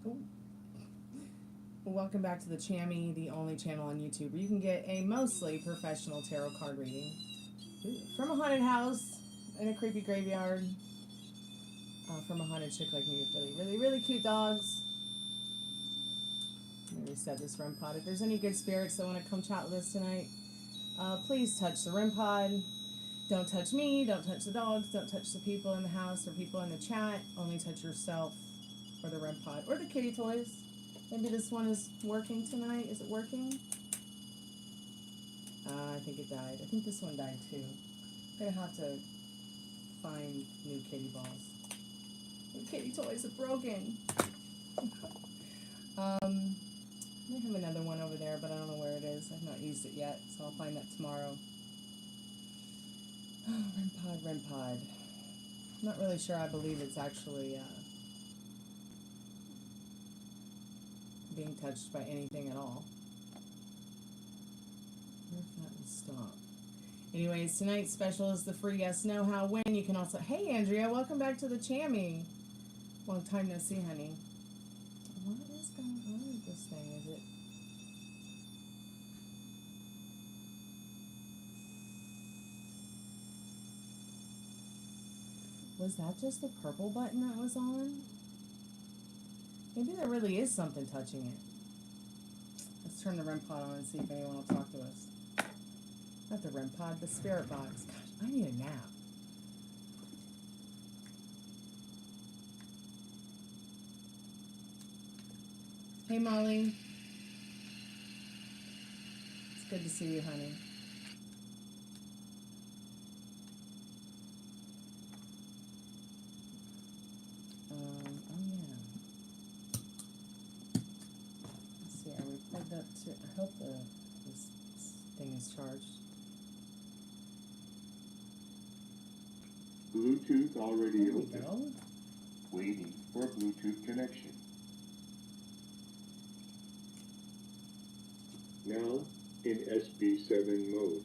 Ooh. Welcome back to the Chammy, the only channel on YouTube where you can get a mostly professional tarot card reading from a haunted house in a creepy graveyard, from a haunted chick like me with really, really, really cute dogs. Let me reset this REM pod. If there's any good spirits that want to come chat with us tonight, please touch the REM pod. Don't touch me, don't touch the dogs, don't touch the people in the house or people in the chat. Only touch yourself or the REM pod or the kitty toys. Maybe this one is working tonight. Is it working? I think it died. I think this one died too. I'm gonna have to find new kitty balls. New kitty toys are broken. I have another one over there, but I don't know where it is. I've not used it yet, so I'll find that tomorrow. Oh, REM pod, REM pod. I'm not really sure I believe it's actually being touched by anything at all. I wonder if that will stop. Anyways, tonight's special is the free yes, no, how, when. You can also... Hey, Andrea, welcome back to the Chammy. Long time no see, honey. What is going on with this thing? Is it... Was that just the purple button that was on? Maybe there really is something touching it. Let's turn the REM pod on and see if anyone will talk to us. Not the REM pod, the spirit box. Gosh, I need a nap. Hey, Molly. It's good to see you, honey. Oh yeah. Let's see, are we plugged up to... I hope this thing is charged. Bluetooth already There we open. go. Waiting for Bluetooth connection. Now in SB7 mode.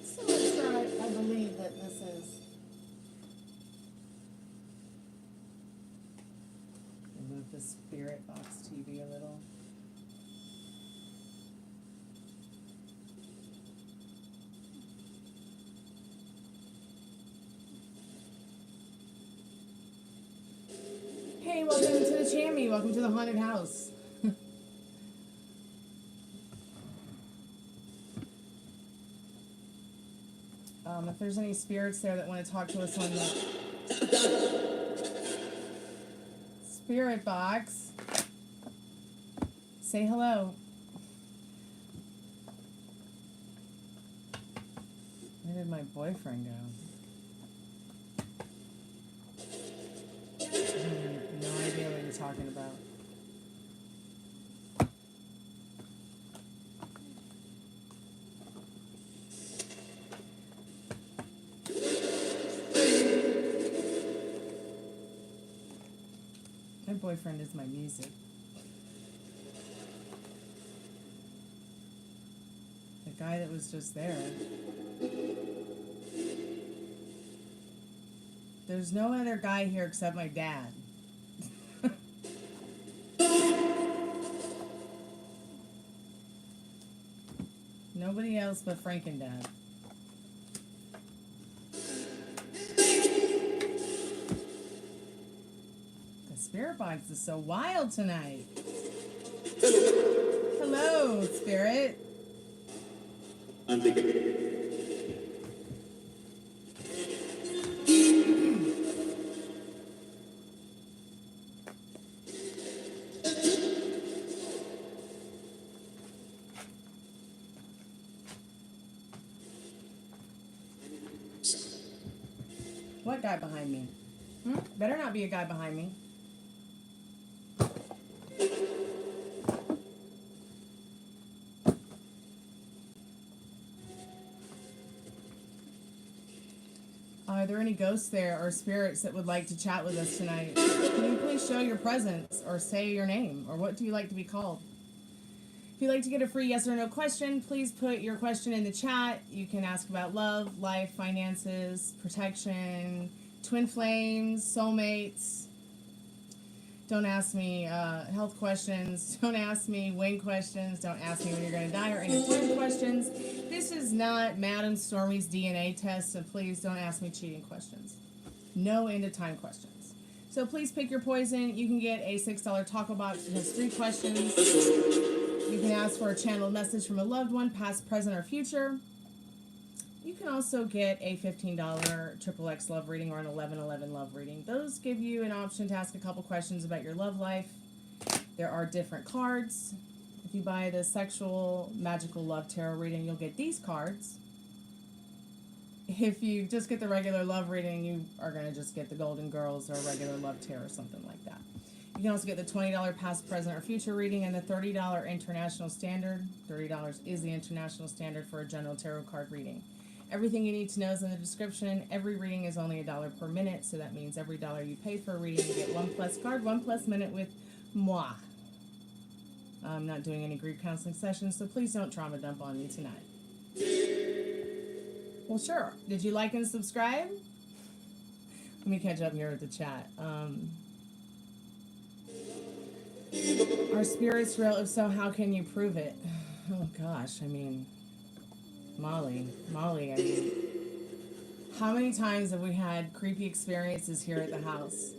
So let's try. I believe that this is... Move the Spiritbox TV a little. Hey, welcome to the Chammy. Welcome to the haunted house. If there's any spirits there that want to talk to us on the Spirit Box, say hello. Where did my boyfriend go? No idea what you're talking about. My boyfriend is my music. The guy that was just there. There's no other guy here except my dad. Nobody else but Frank and Dad. The spirit box is so wild tonight. Hello, spirit. What guy behind me? Better not be a guy behind me. Are there any ghosts there or spirits that would like to chat with us tonight? Can you please show your presence or say your name? Or what do you like to be called? If you'd like to get a free yes or no question, please put your question in the chat. You can ask about love, life, finances, protection, twin flames, soulmates. Don't ask me health questions. Don't ask me when questions. Don't ask me when you're going to die or any time questions. This is not Madam Stormie's DNA test, so please don't ask me cheating questions. No end of time questions. So please pick your poison. You can get a $6 taco box that has 3 questions. You can ask for a channeled message from a loved one, past, present, or future. You can also get a $15 XXX love reading or an 1111 love reading. Those give you an option to ask a couple questions about your love life. There are different cards. If you buy the sexual magical love tarot reading, you'll get these cards. If you just get the regular love reading, you are going to just get the Golden Girls or a regular love tarot or something like that. You can also get the $20 past, present, or future reading and the $30 international standard. $30 is the international standard for a general tarot card reading. Everything you need to know is in the description. Every reading is only $1 per minute, so that means every dollar you pay for a reading, you get 1 plus card, 1 plus minute with moi. I'm not doing any grief counseling sessions, so please don't trauma dump on me tonight. Well, sure. Did you like and subscribe? Let me catch up here with the chat. Are spirits real? If so, how can you prove it? Oh, gosh. I mean, Molly, I mean, how many times have we had creepy experiences here at the house?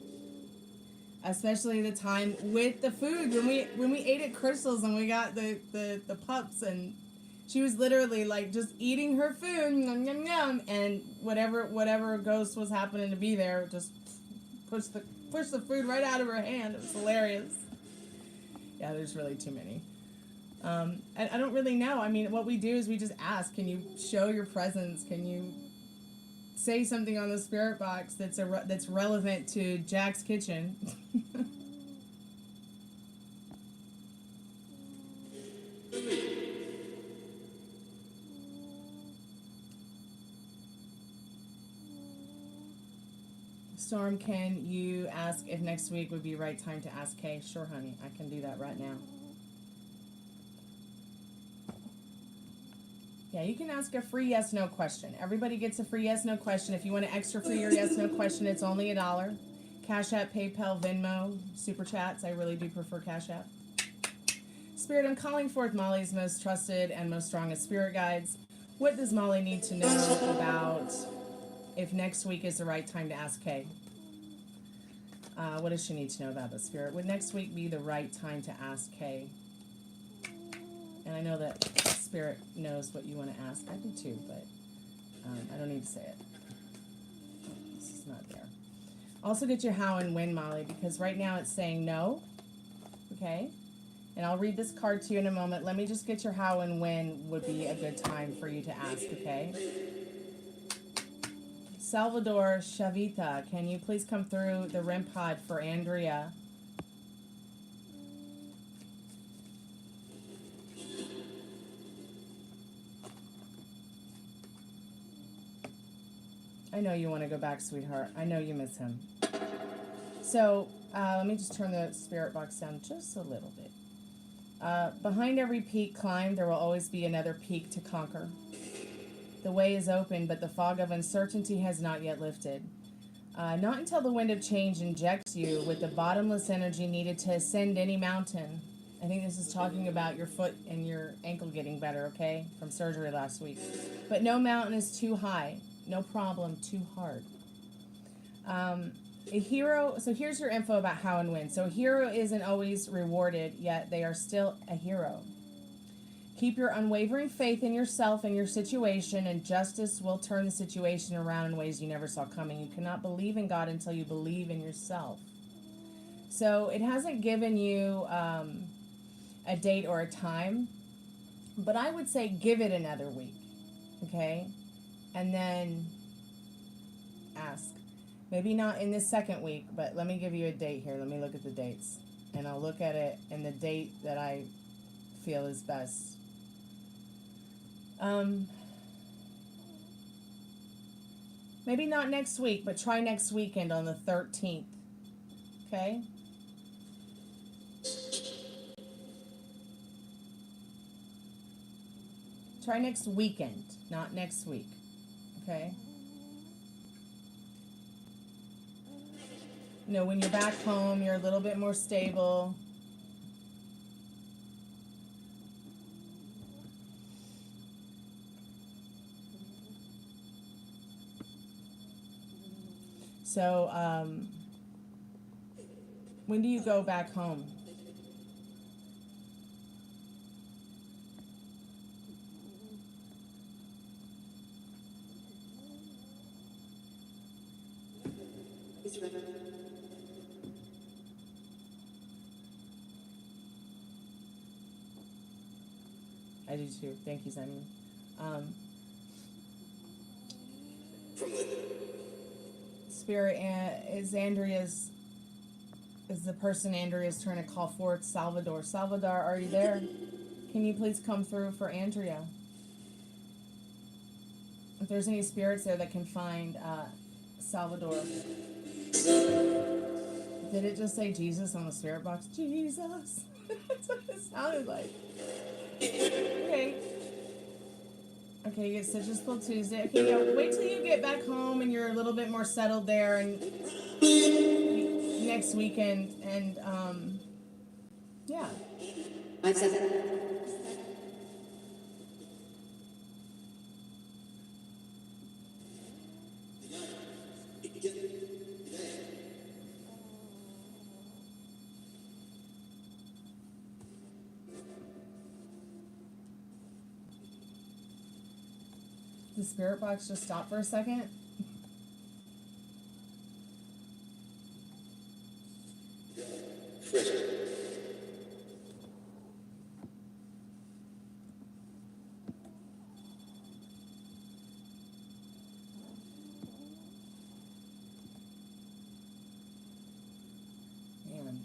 Especially the time with the food when we ate at Crystal's and we got the pups, and she was literally like just eating her food, yum, yum, yum, and whatever ghost was happening to be there just pushed the food right out of her hand. It was hilarious. Yeah, there's really too many. I don't really know. I mean, what we do is we just ask, can you show your presence? Can you say something on the spirit box that's relevant to Jack's kitchen? Storm, can you ask if next week would be the right time to ask Kay? Sure, honey. I can do that right now. Yeah, you can ask a free yes-no question. Everybody gets a free yes-no question. If you want an extra free or yes-no question, it's only $1. Cash App, PayPal, Venmo, Super Chats. I really do prefer Cash App. Spirit, I'm calling forth Molly's most trusted and most strongest spirit guides. What does Molly need to know about if next week is the right time to ask Kay? What does she need to know about the spirit? Would next week be the right time to ask Kay? And I know that spirit knows what you want to ask. I do too, but I don't need to say it. This is not there. Also get your how and when, Molly, because right now it's saying no. Okay? And I'll read this card to you in a moment. Let me just get your how and when would be a good time for you to ask, okay? Salvador Shavita, can you please come through the REM pod for Andrea? I know you want to go back, sweetheart. I know you miss him. So, let me just turn the spirit box down just a little bit. Behind every peak climbed, there will always be another peak to conquer. The way is open, but the fog of uncertainty has not yet lifted. Not until the wind of change injects you with the bottomless energy needed to ascend any mountain. I think this is talking about your foot and your ankle getting better, okay? From surgery last week. But no mountain is too high. No problem too hard. A hero, so here's your info about how and when. So a hero isn't always rewarded, yet they are still a hero. Keep your unwavering faith in yourself and your situation, and justice will turn the situation around in ways you never saw coming. You cannot believe in God until you believe in yourself. So it hasn't given you a date or a time, but I would say give it another week, okay? And then ask. Maybe not in this second week, but let me give you a date here. Let me look at the dates. And I'll look at it in the date that I feel is best. Maybe not next week, but try next weekend on the 13th. Okay? Try next weekend, not next week. Okay? You know, when you're back home, you're a little bit more stable. So, when do you go back home? I do too. Thank you, Sunny. Spirit is Andrea's, is the person Andrea's trying to call forth. Salvador. Salvador, are you there? Can you please come through for Andrea? If there's any spirits there that can find Salvador. Did it just say Jesus on the spirit box? Jesus. That's what it sounded like. Okay. Okay, you get Citrus Pull Tuesday. Okay, yeah, wait till you get back home and you're a little bit more settled there, and next weekend, and yeah. The spirit box just stop for a second? Man,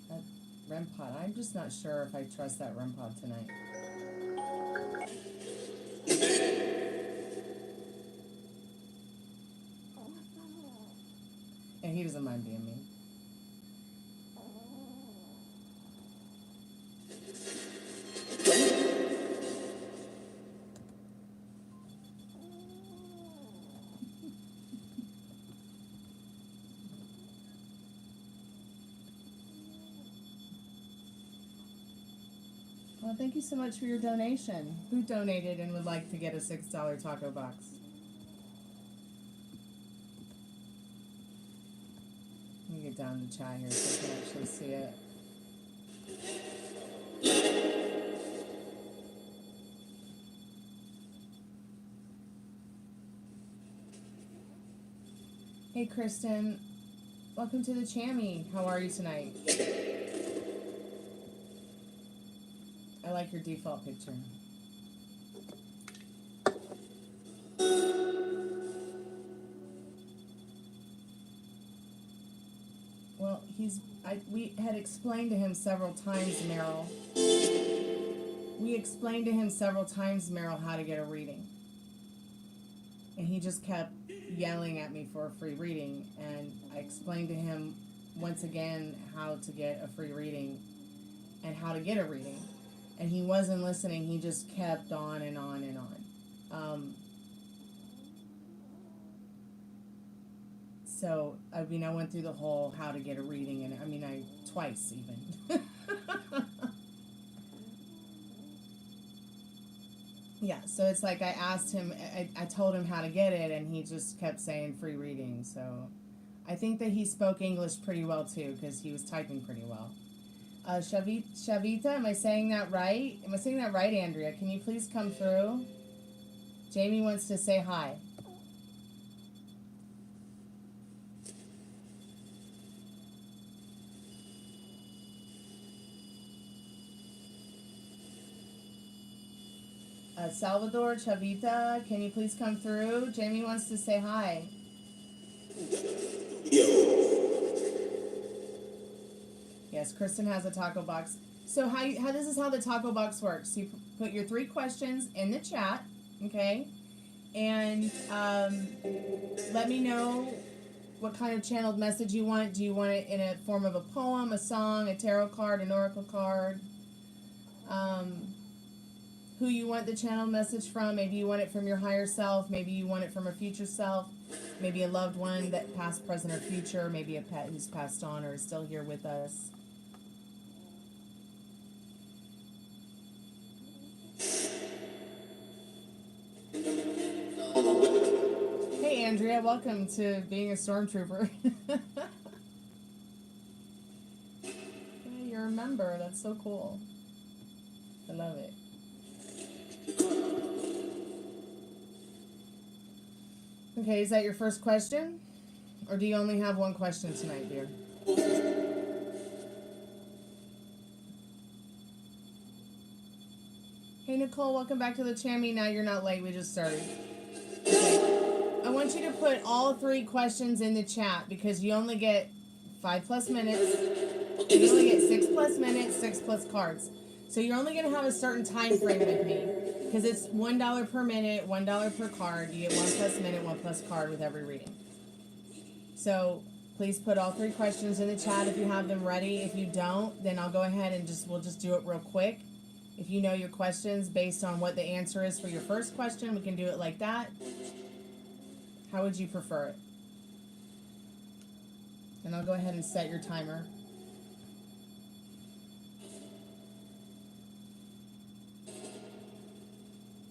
that REM pod, I'm just not sure if I trust that REM pod tonight. And he doesn't mind being mean. Well, thank you so much for your donation. Who donated and would like to get a $6 taco box? Let me get down to chat here so I can actually see it. Hey, Kristen. Welcome to the Chammy. How are you tonight? I like your default picture. Well, we had explained to him several times, Meryl. We explained to him several times, Meryl, how to get a reading. And he just kept yelling at me for a free reading. And I explained to him once again how to get a free reading and how to get a reading. And he wasn't listening. He just kept on and on and on. So, I mean, I went through the whole how to get a reading, and I mean, twice even. Yeah, so it's like I asked him, I told him how to get it, and he just kept saying free reading. So, I think that he spoke English pretty well, too, because he was typing pretty well. Shavita, am I saying that right? Am I saying that right, Andrea? Can you please come through? Jamie wants to say hi. Salvador, Chavita, can you please come through? Jamie wants to say hi. Yes, Kristen has a taco box. So how this is how the taco box works. You put your 3 questions in the chat, okay? And let me know what kind of channeled message you want. Do you want it in a form of a poem, a song, a tarot card, an oracle card? who you want the channel message from. Maybe you want it from your higher self. Maybe you want it from a future self. Maybe a loved one that past, present, or future. Maybe a pet who's passed on or is still here with us. Hey Andrea, welcome to being a stormtrooper. Yeah, you're a member. That's so cool. I love it. Okay, is that your first question? Or do you only have one question tonight, dear? Hey Nicole, welcome back to the Chammy. Now you're not late, we just started. Okay. I want you to put all 3 questions in the chat because you only get 5+ minutes. You only get 6+ minutes, 6+ cards. So you're only going to have a certain time frame with me because it's $1 per minute, $1 per card. You get 1+ minute, 1+ card with every reading. So please put all 3 questions in the chat if you have them ready. If you don't, then I'll go ahead and we'll just do it real quick. If you know your questions based on what the answer is for your first question, we can do it like that. How would you prefer it? And I'll go ahead and set your timer.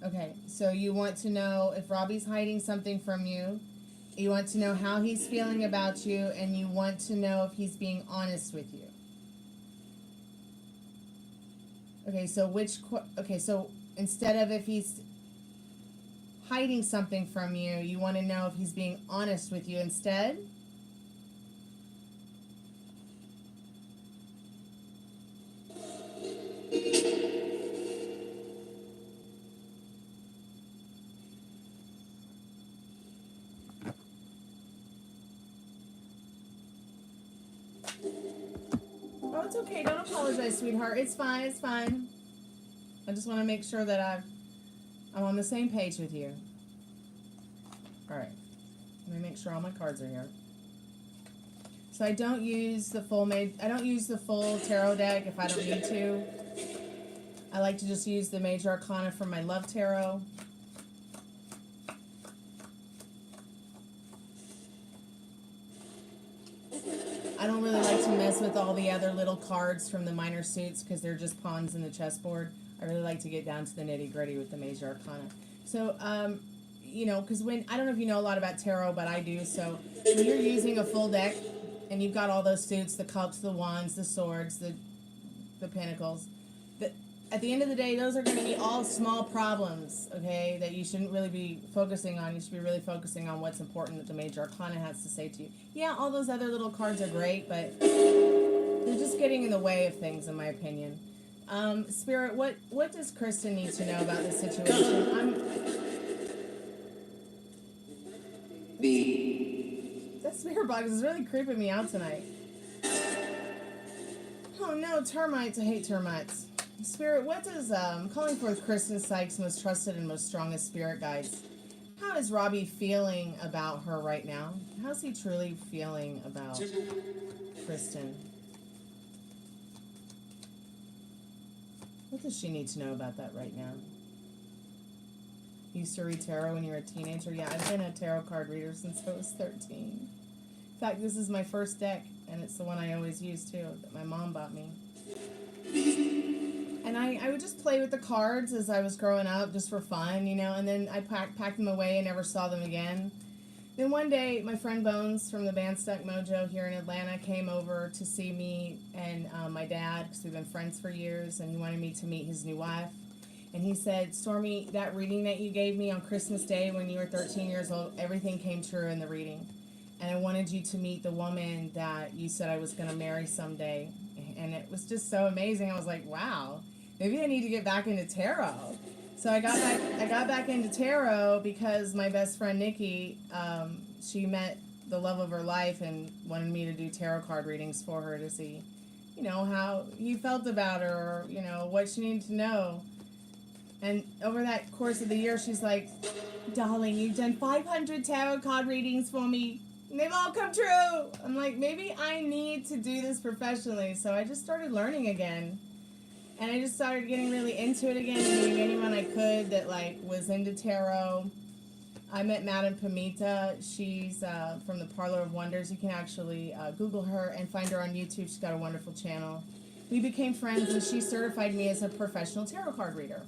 Okay, so you want to know if Robbie's hiding something from you. You want to know how he's feeling about you, and you want to know if he's being honest with you. Okay, so instead of if he's hiding something from you, you want to know if he's being honest with you instead? Oh, it's okay. Don't apologize, sweetheart. It's fine. It's fine. I just want to make sure that I'm on the same page with you. All right. Let me make sure all my cards are here. So I don't use the full tarot deck if I don't need to. I like to just use the Major Arcana from my Love Tarot. I don't really like to mess with all the other little cards from the minor suits because they're just pawns in the chessboard. I really like to get down to the nitty-gritty with the Major Arcana. So, you know, because I don't know if you know a lot about tarot, but I do. So when you're using a full deck and you've got all those suits, the cups, the wands, the swords, the pentacles, at the end of the day, those are going to be all small problems, okay, that you shouldn't really be focusing on. You should be really focusing on what's important that the Major Arcana has to say to you. Yeah, all those other little cards are great, but they're just getting in the way of things, in my opinion. Spirit, what does Kristen need to know about this situation? That Spiritbox is really creeping me out tonight. Oh no, termites. I hate termites. Spirit, what does, calling forth Kristen Sykes' most trusted and most strongest spirit guides, how is Robbie feeling about her right now? How's he truly feeling about Kristen? What does she need to know about that right now? You used to read tarot when you were a teenager? Yeah, I've been a tarot card reader since I was 13. In fact, this is my first deck, and it's the one I always use too, that my mom bought me. And I would just play with the cards as I was growing up, just for fun, you know, and then I packed them away and never saw them again. Then one day, my friend Bones from the band Stuck Mojo here in Atlanta came over to see me and my dad, because we've been friends for years, and he wanted me to meet his new wife. And he said, Stormy, that reading that you gave me on Christmas Day when you were 13 years old, everything came true in the reading. And I wanted you to meet the woman that you said I was going to marry someday. And it was just so amazing. I was like, wow, maybe I need to get back into tarot. So I got back into tarot because my best friend Nikki, she met the love of her life and wanted me to do tarot card readings for her to see, you know, how he felt about her, or, you know, what she needed to know. And over that course of the year, she's like, darling, you've done 500 tarot card readings for me. And they've all come true. I'm like, maybe I need to do this professionally. So I just started learning again. And I just started getting really into it again, meeting anyone I could that like was into tarot. I met Madame Pamita. She's from the Parlor of Wonders. You can actually Google her and find her on YouTube. She's got a wonderful channel. We became friends, and she certified me as a professional tarot card reader.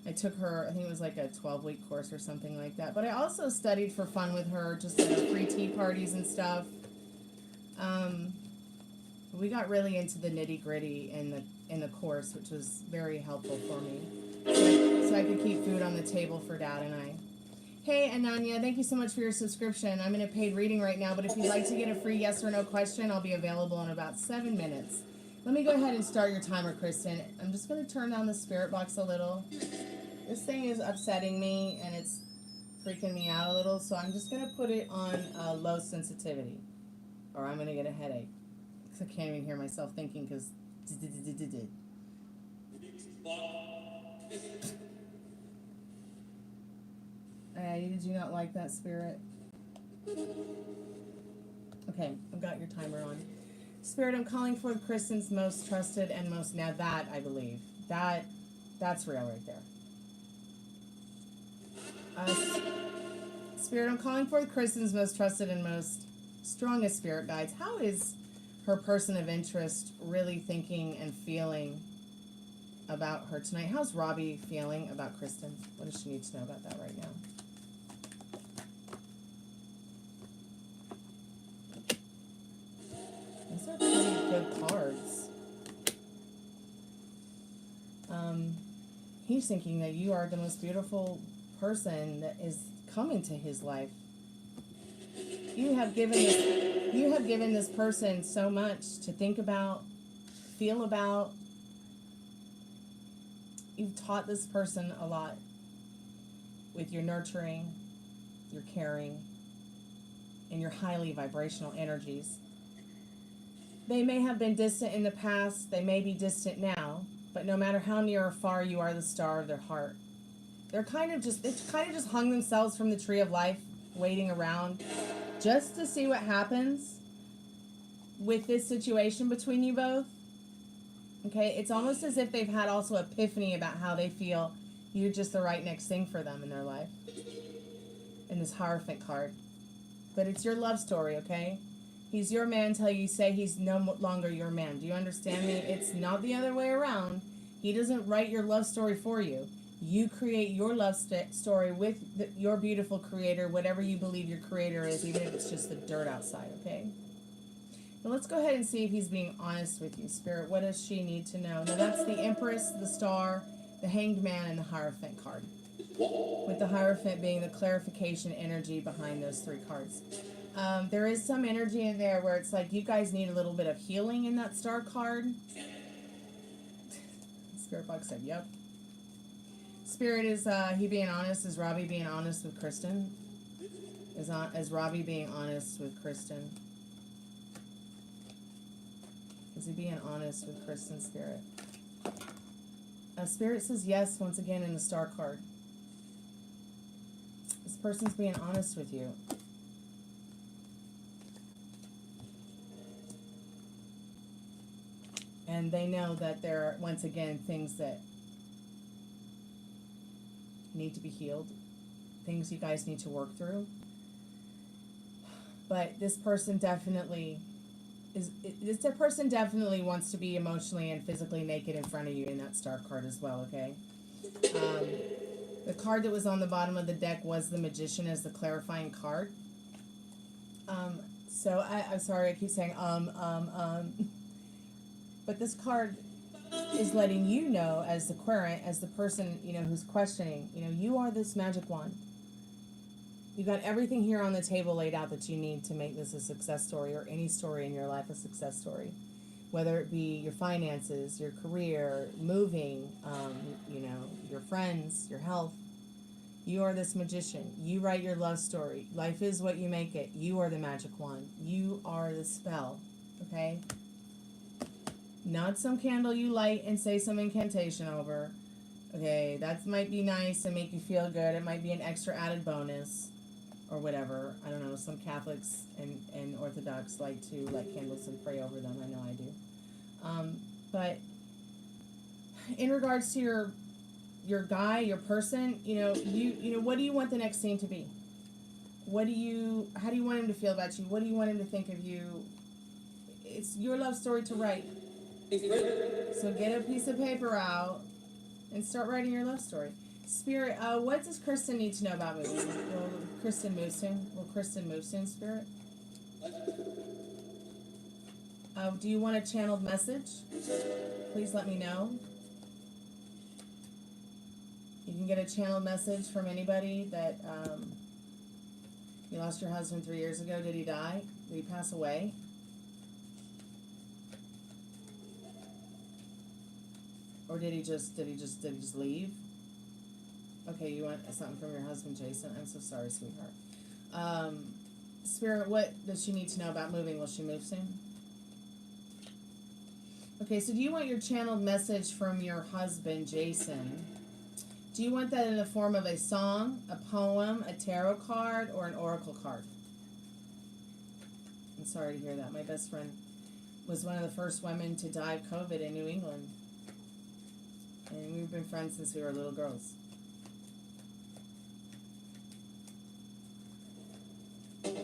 I took her, I think it was like a 12-week course or something like that. But I also studied for fun with her, just at free tea parties and stuff. We got really into the nitty-gritty in the course, which was very helpful for me. So I could keep food on the table for Dad and I. Hey, Ananya, thank you so much for your subscription. I'm in a paid reading right now, but if you'd like to get a free yes or no question, I'll be available in about 7 minutes. Let me go ahead and start your timer, Kristen. I'm just going to turn down the spirit box a little. This thing is upsetting me, and it's freaking me out a little, so I'm just going to put it on low sensitivity, or I'm going to get a headache. I can't even hear myself thinking because... Did you not like that, Spirit? Okay, I've got your timer on. Spirit, I'm calling for Kristen's most trusted and most... Now that, I believe. That's real right there. Spirit, I'm calling for Kristen's most trusted and most strongest spirit guides. How is her person of interest really thinking and feeling about her tonight? How's Robbie feeling about Kristen? What does she need to know about that right now? These are pretty good cards. He's thinking that you are the most beautiful person that is coming to his life. You have given this person so much to think about, feel about. You've taught this person a lot with your nurturing, your caring, and your highly vibrational energies. They may have been distant in the past, they may be distant now, but no matter how near or far, you are the star of their heart. They've kind of just hung themselves from the tree of life, waiting around just to see what happens with this situation between you both. Okay, it's almost as if they've had also epiphany about how they feel you're just the right next thing for them in their life. In this Hierophant card. But it's your love story, okay? He's your man till you say he's no longer your man. Do you understand me? It's not the other way around. He doesn't write your love story for you. You create your love story with your beautiful creator, whatever you believe your creator is, even if it's just the dirt outside, okay? Now let's go ahead and see if he's being honest with you, Spirit. What does she need to know? Now that's the Empress, the Star, the Hanged Man, and the Hierophant card. With the Hierophant being the clarification energy behind those three cards. There is some energy in there where it's like you guys need a little bit of healing in that Star card. Spirit Box said, yep. Spirit, is he being honest? Is Robbie being honest with Kristen? Is Robbie being honest with Kristen? Is he being honest with Kristen, Spirit? Spirit says yes once again in the Star card. This person's being honest with you. And they know that there are, once again, things that need to be healed. Things you guys need to work through. But this person definitely wants to be emotionally and physically naked in front of you in that Star card as well, okay? The card that was on the bottom of the deck was the Magician as the clarifying card. So I'm sorry, I keep saying but this card is letting you know, as the querent, as the person, who's questioning, you are this magic wand. You've got everything here on the table laid out that you need to make this a success story, or any story in your life a success story. Whether it be your finances, your career, moving, your friends, your health. You are this magician. You write your love story. Life is what you make it. You are the magic wand. You are the spell. Okay? Not some candle you light and say some incantation over. Okay, that might be nice and make you feel good. It might be an extra added bonus or whatever. I don't know. Some Catholics and Orthodox like to light candles and pray over them. I know I do. But in regards to your guy, your person, you know, what do you want the next scene to be? How do you want him to feel about you? What do you want him to think of you? It's your love story to write. So get a piece of paper out and start writing your love story. Spirit, what does Kristen need to know about moving? Will Kristen move soon? Spirit? Do you want a channeled message? Please let me know. You can get a channeled message from anybody that, you lost your husband 3 years ago. Did he die? Did he pass away? Or did he just leave? Okay, you want something from your husband, Jason? I'm so sorry, sweetheart. Spirit, what does she need to know about moving? Will she move soon? Okay, so do you want your channeled message from your husband, Jason? Do you want that in the form of a song, a poem, a tarot card, or an oracle card? I'm sorry to hear that. My best friend was one of the first women to die of COVID in New England. And we've been friends since we were little girls. I'm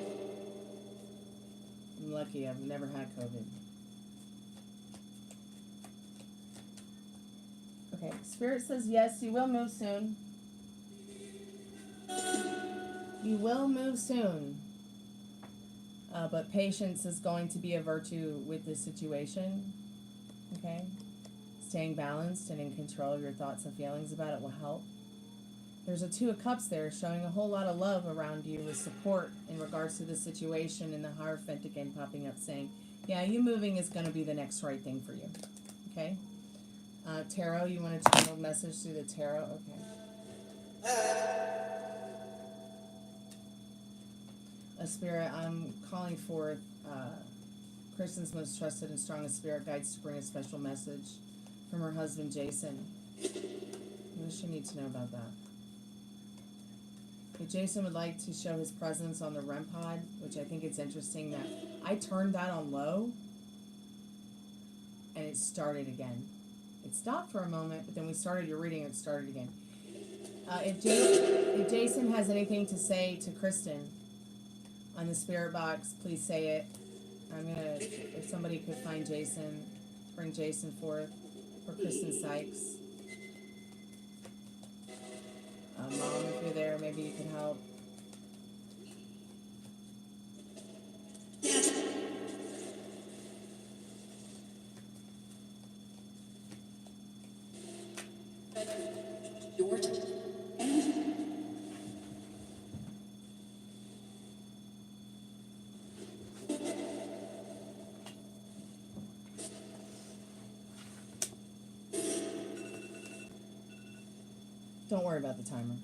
lucky. I've never had COVID. Okay, Spirit says yes, you will move soon. You will move soon. But patience is going to be a virtue with this situation. Okay? Staying balanced and in control of your thoughts and feelings about it will help. There's a 2 of Cups there showing a whole lot of love around you with support in regards to the situation, and the Hierophant again popping up saying, yeah, you moving is going to be the next right thing for you. Okay? Tarot, you want to channel a message through the tarot? Okay. A Spirit, I'm calling forth Kristen's most trusted and strongest spirit guides to bring a special message from her husband, Jason. What does she need to know about that? If Jason would like to show his presence on the REM pod, which I think it's interesting that I turned that on low and it started again. It stopped for a moment, but then we started your reading and it started again. If Jason has anything to say to Kristen on the spirit box, please say it. If somebody could find Jason, bring Jason forth, or Kristen Sykes. Mom, if you're there, maybe you could help. Don't worry about the timer.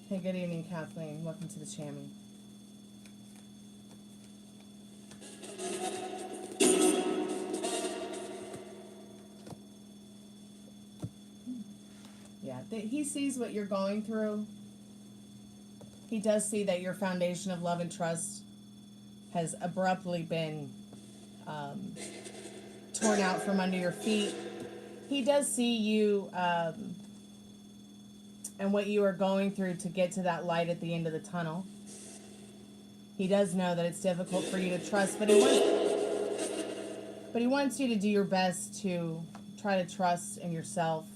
Hey, good evening, Kathleen. Welcome to the Chammy. Yeah, he sees what you're going through. He does see that your foundation of love and trust has abruptly been torn out from under your feet. He does see you and what you are going through to get to that light at the end of the tunnel. He does know that it's difficult for you to trust, but he wants you to do your best to try to trust in yourself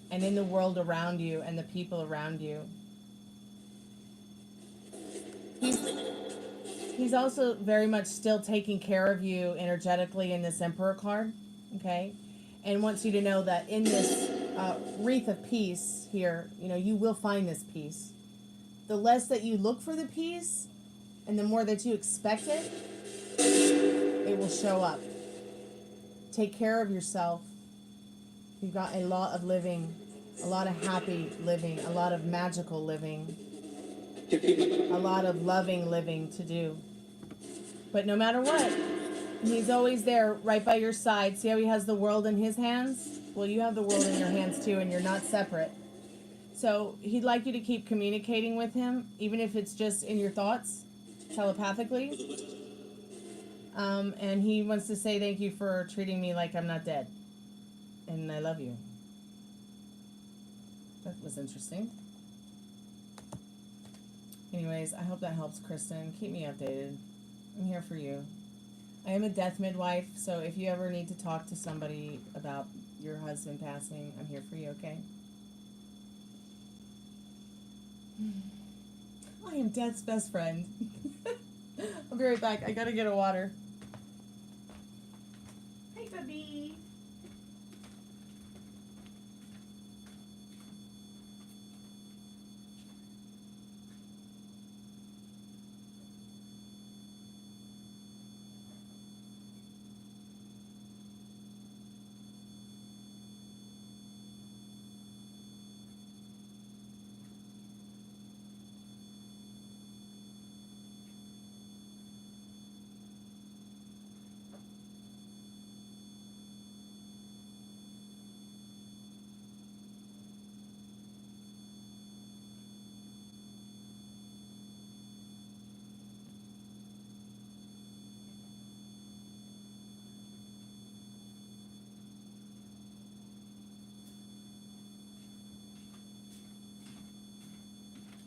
and in the world around you and the people around you. He's also very much still taking care of you energetically in this Emperor card, okay? And wants you to know that in this wreath of peace here, you will find this peace. The less that you look for the peace and the more that you expect it, it will show up. Take care of yourself. You've got a lot of living, a lot of happy living, a lot of magical living, a lot of loving living to do. But no matter what, he's always there right by your side. See how he has the world in his hands? Well, you have the world in your hands too, and you're not separate. So he'd like you to keep communicating with him, even if it's just in your thoughts, telepathically. And he wants to say thank you for treating me like I'm not dead. And I love you. That was interesting. Anyways, I hope that helps, Kristen. Keep me updated. I'm here for you. I am a death midwife, so if you ever need to talk to somebody about your husband passing, I'm here for you, okay? I am Death's best friend. I'll be right back. I gotta get a water. Hey, baby.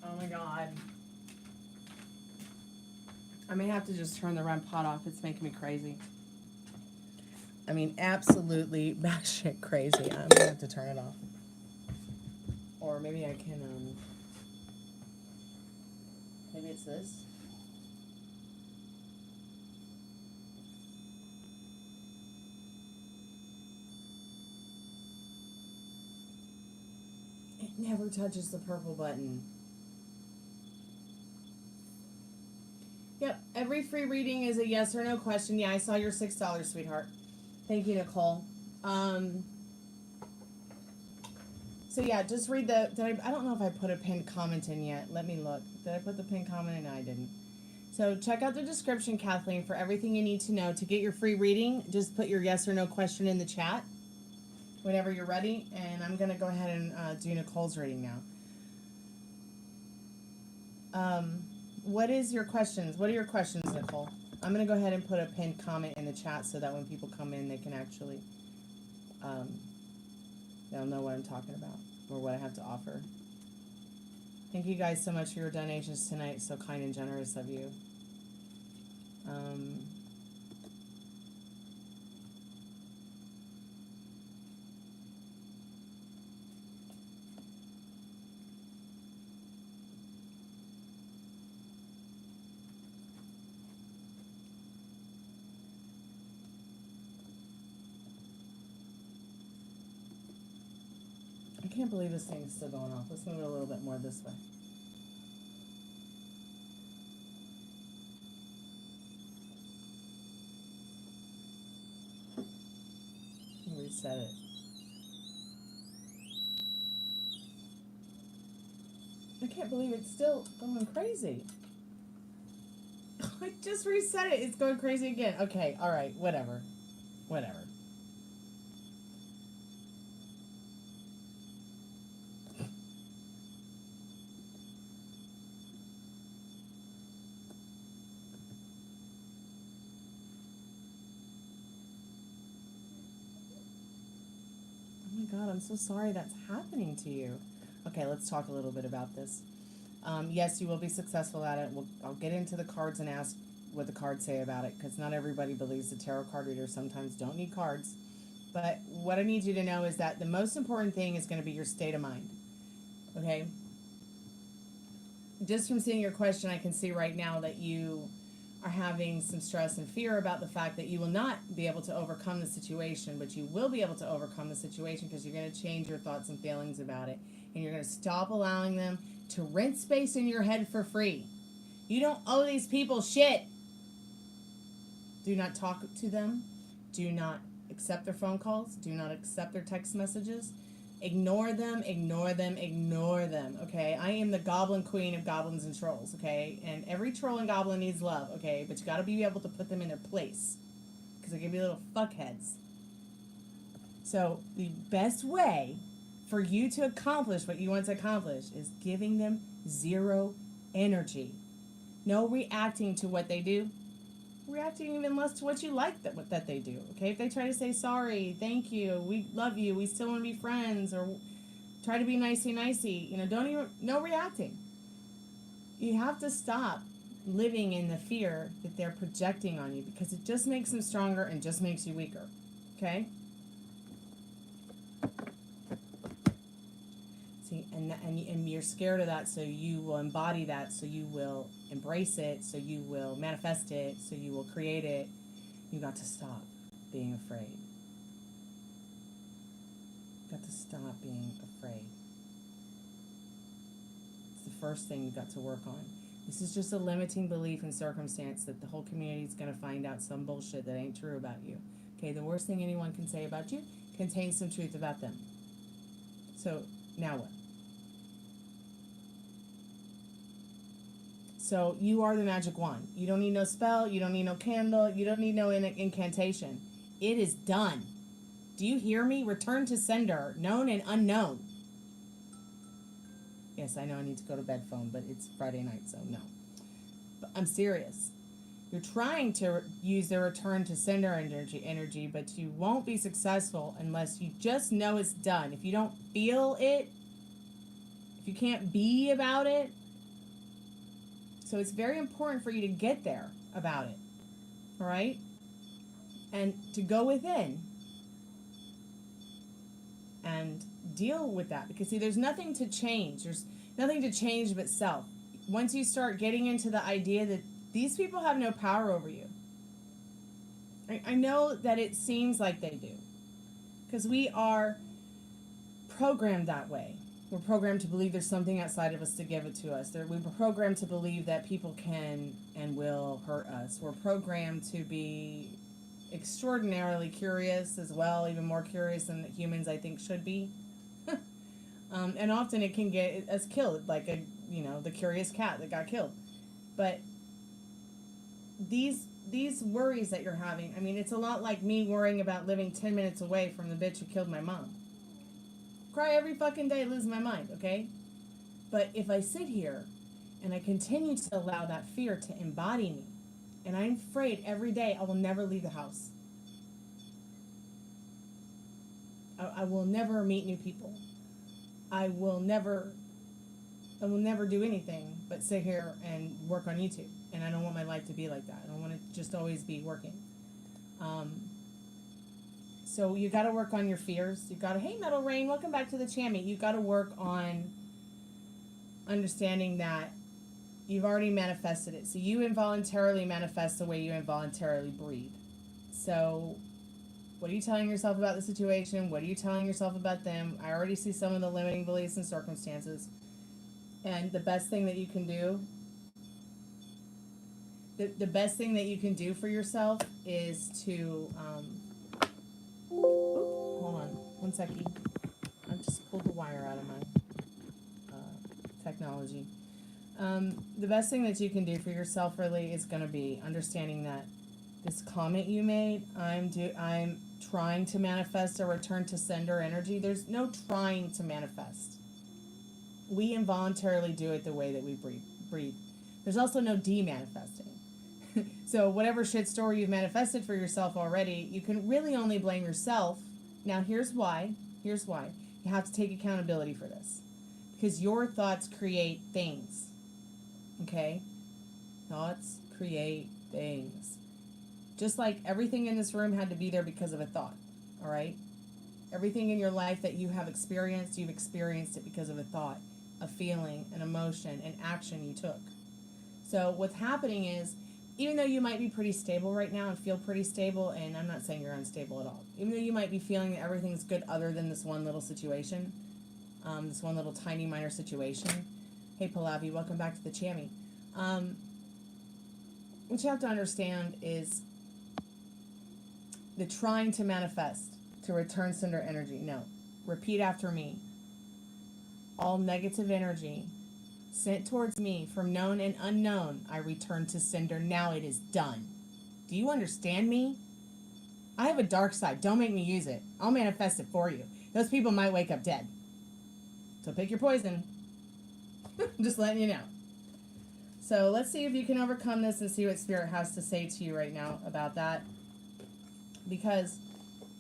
Oh my god. I may have to just turn the REM pod off. It's making me crazy. I mean, absolutely batshit crazy. I'm gonna have to turn it off. Or maybe I can, maybe it's this. It never touches the purple button. Yep, every free reading is a yes or no question. Yeah, I saw your $6, sweetheart. Thank you, Nicole. So yeah, just read the, I don't know if I put a pinned comment in yet. Let me look. Did I put the pinned comment in? No, I didn't. So check out the description, Kathleen, for everything you need to know. To get your free reading, just put your yes or no question in the chat whenever you're ready. And I'm going to go ahead and do Nicole's reading now. What is your questions? What are your questions, Nicole? I'm going to go ahead and put a pinned comment in the chat so that when people come in, they can actually, they'll know what I'm talking about or what I have to offer. Thank you guys so much for your donations tonight. So kind and generous of you. I can't believe this thing's still going off. Let's move it a little bit more this way. Reset it. I can't believe it's still going crazy. I just reset it. It's going crazy again. Okay, all right, whatever. Whatever. God, I'm so sorry that's happening to you. Okay, let's talk a little bit about this. Yes, you will be successful at it. I'll get into the cards and ask what the cards say about it, because not everybody believes the tarot card readers sometimes don't need cards. But what I need you to know is that the most important thing is going to be your state of mind. Okay? Just from seeing your question, I can see right now that you are having some stress and fear about the fact that you will not be able to overcome the situation, but you will be able to overcome the situation because you're going to change your thoughts and feelings about it. And you're going to stop allowing them to rent space in your head for free. You don't owe these people shit. Do not talk to them. Do not accept their phone calls. Do not accept their text messages. Ignore them, ignore them, ignore them, okay? I am the goblin queen of goblins and trolls, okay? And every troll and goblin needs love, okay? But you gotta be able to put them in their place. Because they can be little fuckheads. So, the best way for you to accomplish what you want to accomplish is giving them zero energy. No reacting to what they do. Reacting even less to what you like that they do, okay? If they try to say sorry, thank you, we love you, we still want to be friends, or try to be nicey, you know, no reacting. You have to stop living in the fear that they're projecting on you, because it just makes them stronger and just makes you weaker, okay? See, and you're scared of that, so you will embody that, so you will embrace it, so you will manifest it, so you will create it. You got to stop being afraid. You got to stop being afraid. It's the first thing you got to work on. This is just a limiting belief and circumstance that the whole community is going to find out some bullshit that ain't true about you. Okay, the worst thing anyone can say about you contains some truth about them. So, now what? So you are the magic wand. You don't need no spell. You don't need no candle. You don't need no incantation. It is done. Do you hear me? Return to sender, known and unknown. Yes, I know I need to go to bed, phone, but it's Friday night, so no. But I'm serious. You're trying to use the return to sender energy, but you won't be successful unless you just know it's done. If you don't feel it, if you can't be about it, so it's very important for you to get there about it, all right? And to go within and deal with that. Because, see, there's nothing to change. There's nothing to change but self. Once you start getting into the idea that these people have no power over you. I know that it seems like they do. Because we are programmed that way. We're programmed to believe there's something outside of us to give it to us. We're programmed to believe that people can and will hurt us. We're programmed to be extraordinarily curious as well, even more curious than humans, I think, should be. And often it can get us killed, like the curious cat that got killed. But these worries that you're having, I mean, it's a lot like me worrying about living 10 minutes away from the bitch who killed my mom. Cry every fucking day, lose my mind, okay? But if I sit here and I continue to allow that fear to embody me, and I'm afraid every day I will never leave the house. I will never meet new people. I will never do anything but sit here and work on YouTube. And I don't want my life to be like that. I don't want to just always be working. So you got to work on your fears. You got to, hey, Metal Rain, welcome back to the Chammy. You got to work on understanding that you've already manifested it. So you involuntarily manifest the way you involuntarily breathe. So what are you telling yourself about the situation? What are you telling yourself about them? I already see some of the limiting beliefs and circumstances. And the best thing that you can do, the best thing that you can do for yourself is to, hold on, one second. I just pulled the wire out of my technology. The best thing that you can do for yourself really is going to be understanding that this comment you made, I'm trying to manifest a return to sender energy. There's no trying to manifest. We involuntarily do it the way that we breathe. There's also no de-manifesting. So whatever shit story you've manifested for yourself already, you can really only blame yourself. Now here's why. You have to take accountability for this. Because your thoughts create things. Okay? Thoughts create things. Just like everything in this room had to be there because of a thought. Alright? Everything in your life that you have experienced, you've experienced it because of a thought, a feeling, an emotion, an action you took. So what's happening is, even though you might be pretty stable right now and feel pretty stable, and I'm not saying you're unstable at all, even though you might be feeling that everything's good other than this one little situation, this one little tiny minor situation. Hey Pallavi, welcome back to the Chammy. What you have to understand is the trying to manifest to return cinder energy. No. Repeat after me. All negative energy sent towards me from known and unknown, I return to cinder. Now it is done. Do you understand me? I have a dark side. Don't make me use it. I'll manifest it for you. Those people might wake up dead. So pick your poison. Just letting you know. So let's see if you can overcome this and see what Spirit has to say to you right now about that. Because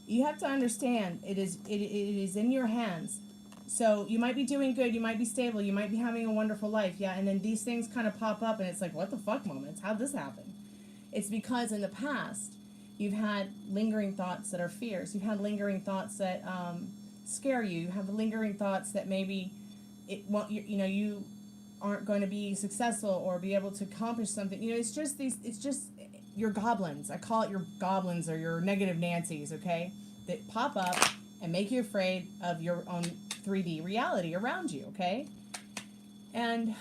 you have to understand, it is in your hands. So you might be doing good, you might be stable, you might be having a wonderful life, yeah, and then these things kind of pop up and it's like, what the fuck moments? How'd this happen? It's because in the past, you've had lingering thoughts that are fears. You've had lingering thoughts that scare you. You have lingering thoughts that maybe it won't, you aren't going to be successful or be able to accomplish something. It's just your goblins. I call it your goblins or your negative Nancy's, okay? That pop up and make you afraid of your own 3D reality around you, okay? And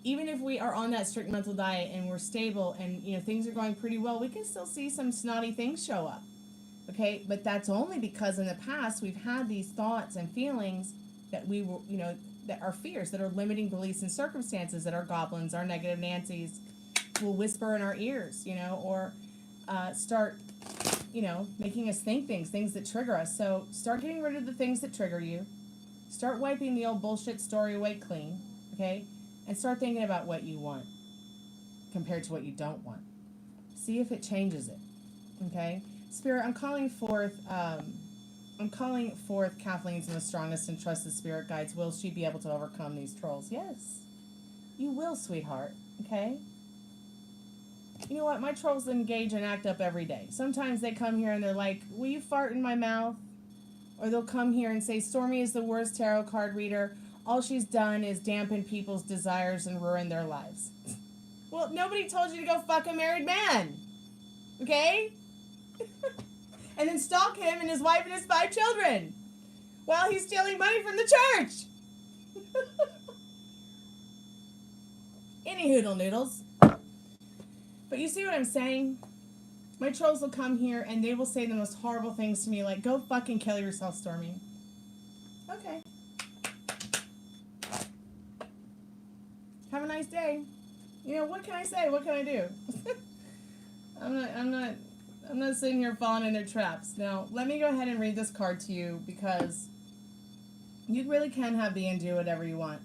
even if we are on that strict mental diet and we're stable and, things are going pretty well, we can still see some snotty things show up, okay? But that's only because in the past we've had these thoughts and feelings that we were, that are fears, that are limiting beliefs and circumstances, that our goblins, our negative Nancy's will whisper in our ears, or start, making us think things that trigger us. So start getting rid of the things that trigger you. Start wiping the old bullshit story away clean, okay? And start thinking about what you want compared to what you don't want. See if it changes it, okay? Spirit, I'm calling forth Kathleen's most strongest and trusted spirit guides. Will she be able to overcome these trolls? Yes. You will, sweetheart, okay? You know what? My trolls engage and act up every day. Sometimes they come here and they're like, will you fart in my mouth? Or they'll come here and say, Stormy is the worst tarot card reader. All she's done is dampen people's desires and ruin their lives. Well, nobody told you to go fuck a married man. Okay? And then stalk him and his wife and his 5 children while he's stealing money from the church. Any hoodle noodles. But you see what I'm saying? My trolls will come here and they will say the most horrible things to me, like, go fucking kill yourself, Stormy. Okay. Have a nice day. What can I say? What can I do? I'm not sitting here falling in their traps. Now, let me go ahead and read this card to you because you really can have be and do whatever you want.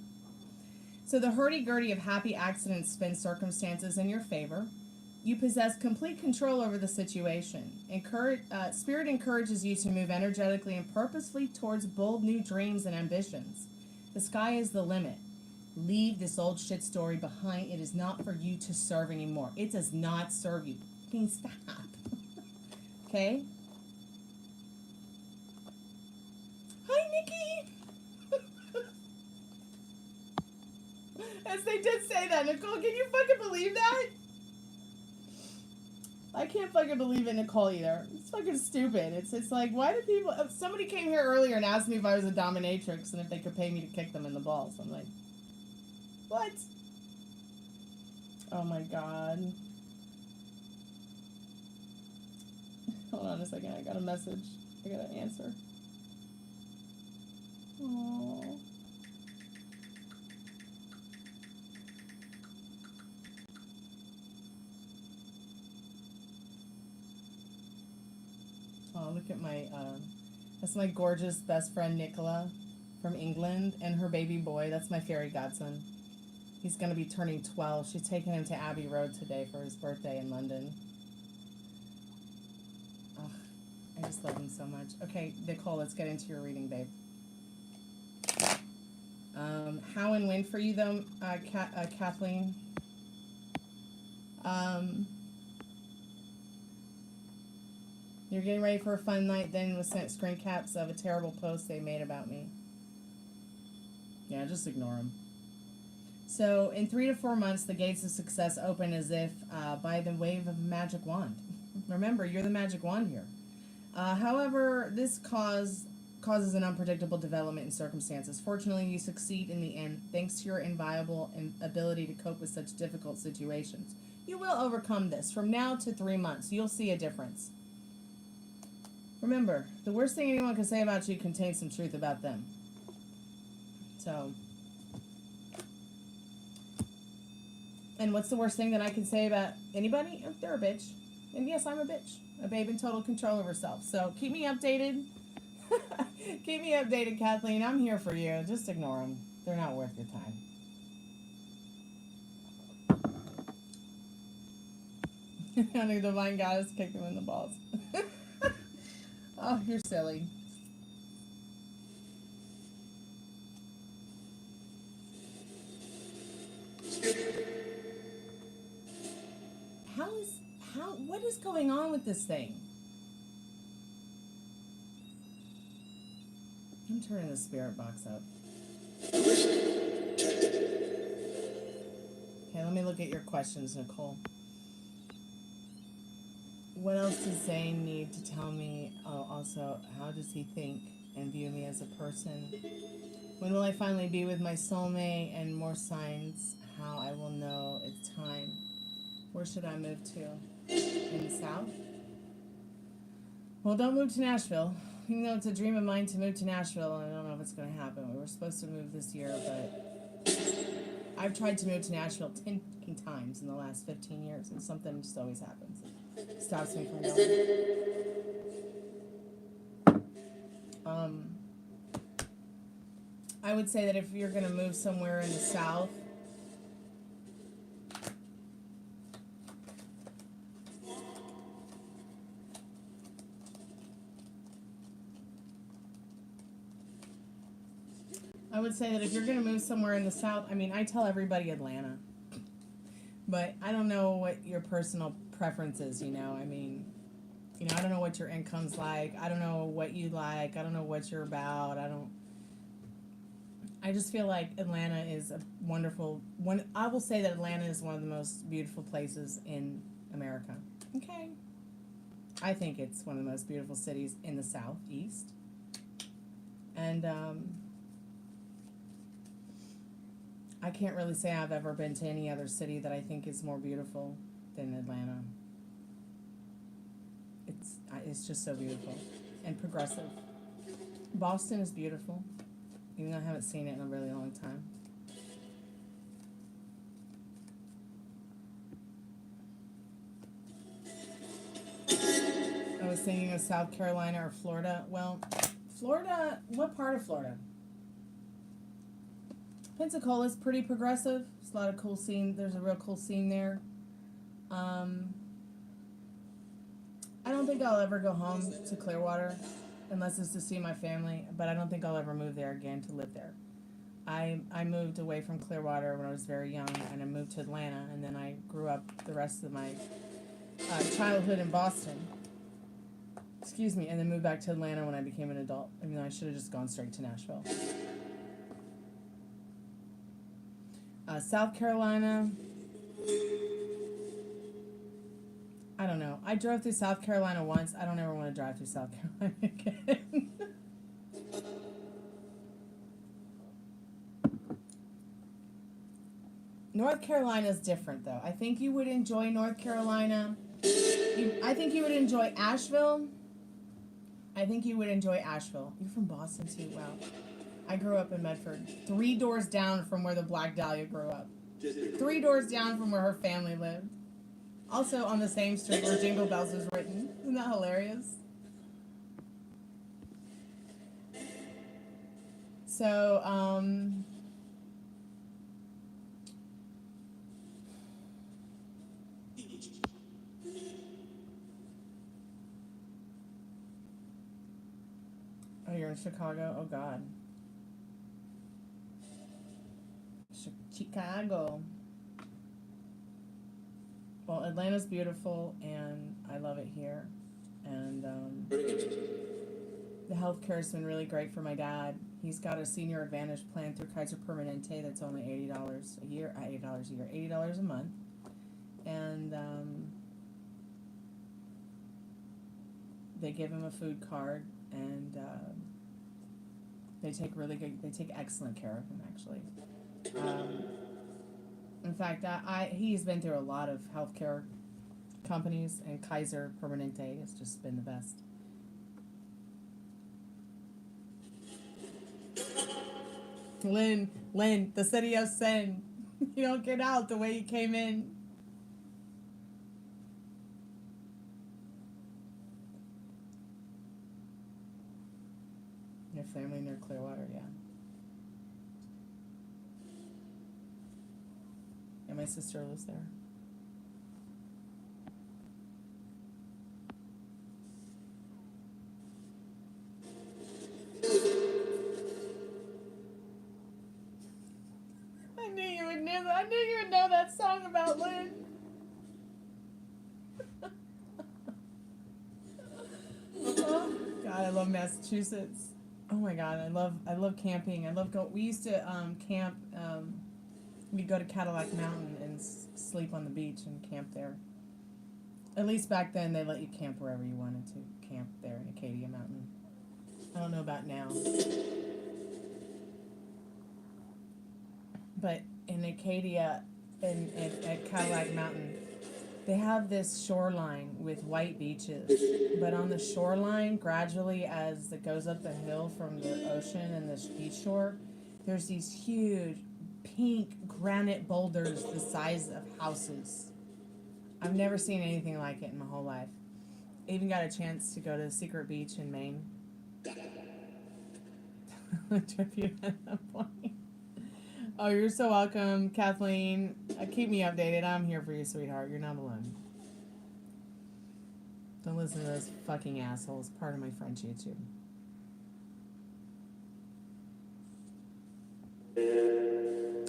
So the hurdy-gurdy of happy accidents spin circumstances in your favor. You possess complete control over the situation. Spirit encourages you to move energetically and purposefully towards bold new dreams and ambitions. The sky is the limit. Leave this old shit story behind. It is not for you to serve anymore. It does not serve you. Please stop. Okay? Hi, Nikki! As they did say that, Nicole, can you fucking believe that? I can't fucking believe it, Nicole, either. It's fucking stupid. It's like, why do people... Somebody came here earlier and asked me if I was a dominatrix and if they could pay me to kick them in the balls. I'm like, what? Oh my god. Hold on a second. I got a message. I got to answer. Aww. Oh, look at my, that's my gorgeous best friend, Nicola, from England, and her baby boy. That's my fairy godson. He's going to be turning 12. She's taking him to Abbey Road today for his birthday in London. Ugh, I just love him so much. Okay, Nicole, let's get into your reading, babe. How and when for you, though, Kathleen? You're getting ready for a fun night, then was sent screen caps of a terrible post they made about me. Yeah, just ignore them. So, in 3 to 4 months, the gates of success open as if by the wave of a magic wand. Remember, you're the magic wand here. However, this causes an unpredictable development in circumstances. Fortunately, you succeed in the end, thanks to your inviolable ability to cope with such difficult situations. You will overcome this. From now to 3 months, you'll see a difference. Remember, the worst thing anyone can say about you contains some truth about them. So, and what's the worst thing that I can say about anybody? They're a bitch. And yes, I'm a bitch. A babe in total control of herself. So keep me updated. Keep me updated, Kathleen. I'm here for you. Just ignore them. They're not worth your time. Honey, the divine goddess kicked him in the balls. Oh, you're silly. What is going on with this thing? I'm turning the spirit box up. Okay, let me look at your questions, Nicole. What else does Zane need to tell me? Oh, also, how does he think and view me as a person? When will I finally be with my soulmate? And more signs how I will know it's time. Where should I move to? In the South? Well, don't move to Nashville. Even though it's a dream of mine to move to Nashville, I don't know if it's going to happen. We were supposed to move this year, but I've tried to move to Nashville 10 times in the last 15 years, and something just always happens. It stops me from going. I would say that if you're going to move somewhere in the South, I would say that if you're going to move somewhere in the South, I mean, I tell everybody Atlanta. But I don't know what your personal preference is, you know. I mean, you know, I don't know what your income's like. I don't know what you like. I don't know what you're about. I just feel like Atlanta is a wonderful one. I will say that Atlanta is one of the most beautiful places in America. Okay. I think it's one of the most beautiful cities in the Southeast. And I can't really say I've ever been to any other city that I think is more beautiful than Atlanta. It's just so beautiful and progressive. Boston is beautiful, even though I haven't seen it in a really long time. I was thinking of South Carolina or Florida. Well, Florida, what part of Florida? Pensacola is pretty progressive. There's a lot of cool scene. There's a real cool scene there. I don't think I'll ever go home to Clearwater unless it's to see my family, but I don't think I'll ever move there again to live there. I moved away from Clearwater when I was very young, and I moved to Atlanta, and then I grew up the rest of my childhood in Boston. Excuse me, and then moved back to Atlanta when I became an adult. I mean, I should have just gone straight to Nashville. South Carolina, I don't know. I drove through South Carolina once. I don't ever want to drive through South Carolina again. North Carolina is different, though. I think you would enjoy North Carolina. I think you would enjoy Asheville. You're from Boston, too. Wow. I grew up in Medford, 3 doors down from where the Black Dahlia grew up. 3 doors down from where her family lived. Also on the same street where Jingle Bells was written. Isn't that hilarious? So, oh, you're in Chicago? Oh, God. Chicago. Well, Atlanta's beautiful, and I love it here. And the healthcare has been really great for my dad. He's got a senior advantage plan through Kaiser Permanente that's only $80 a year, $80 a month. And they give him a food card, and they take excellent care of him, actually. In fact, he's been through a lot of healthcare companies, and Kaiser Permanente has just been the best. Lynn, the city of sin. You don't get out the way you came in. Your family near Clearwater, yeah. And my sister lives there. I knew you would know that song about Lynn. Oh, God, I love Massachusetts. Oh my God, I love camping. We used to camp. We'd go to Cadillac Mountain and sleep on the beach and camp there. At least back then, they let you camp wherever you wanted to camp there in Acadia Mountain. I don't know about now. But in Acadia, at Cadillac Mountain, they have this shoreline with white beaches. But on the shoreline, gradually as it goes up the hill from the ocean and the beach shore, there's these huge pink granite boulders the size of houses. I've never seen anything like it in my whole life. I even got a chance to go to Secret Beach in Maine. Tribute at that point. Oh, you're so welcome, Kathleen. Keep me updated. I'm here for you, sweetheart. You're not alone. Don't listen to those fucking assholes. Part of my French YouTube.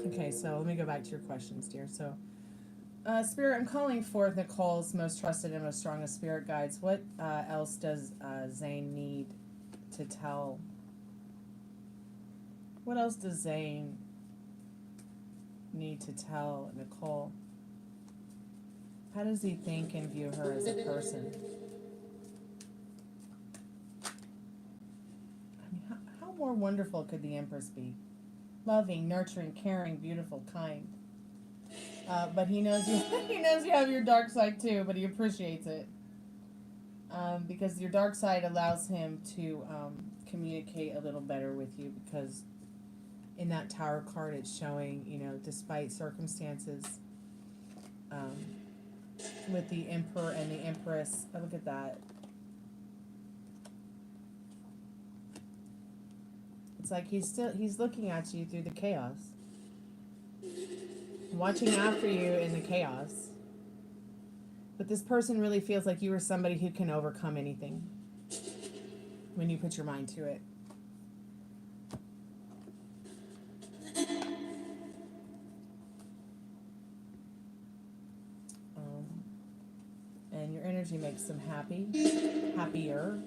Okay, so let me go back to your questions, dear. So, Spirit, I'm calling forth Nicole's most trusted and most strongest spirit guides. What else does Zane need to tell? What else does Zane need to tell Nicole? How does he think and view her as a person? I mean, how more wonderful could the Empress be? Loving, nurturing, caring, beautiful, kind. But he knows you. He knows you have your dark side too, but he appreciates it because your dark side allows him to communicate a little better with you. Because in that Tower card, it's showing, you know, despite circumstances, with the Emperor and the Empress. Oh, look at that. It's like he's looking at you through the chaos, watching after you in the chaos. But this person really feels like you are somebody who can overcome anything when you put your mind to it. And your energy makes them happier.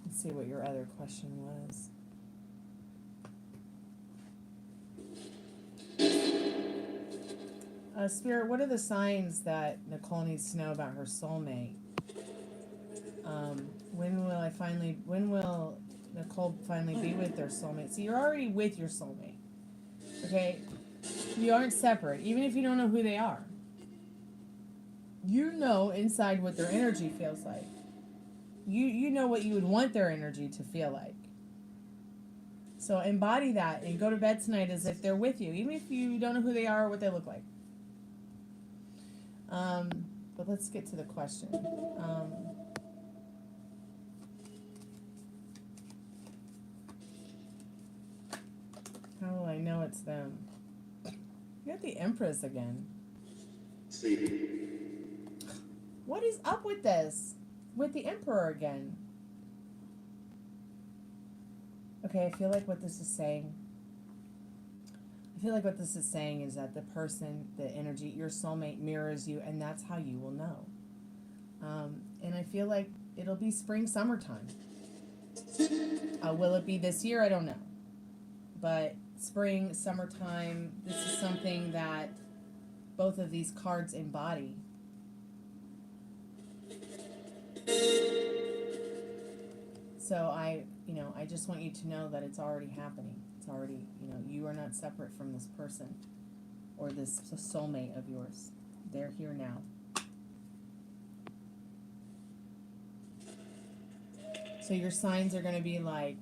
Let's see what your other question was. Spirit, what are the signs that Nicole needs to know about her soulmate? When will Nicole finally be with their soulmate? So you're already with your soulmate. Okay? You aren't separate, even if you don't know who they are. You know inside what their energy feels like. You know what you would want their energy to feel like. So embody that and go to bed tonight as if they're with you, even if you don't know who they are or what they look like. But let's get to the question. How will I know it's them? You got the Empress again. What is up with this? With the Emperor again. Okay, I feel like what this is saying. Is that the person, the energy, your soulmate mirrors you, and that's how you will know. And I feel like it'll be spring, summertime. Will it be this year? I don't know. But spring, summertime, this is something that both of these cards embody. So I just want you to know that it's already happening. It's already, you are not separate from this person or this soulmate of yours. They're here now. So your signs are going to be like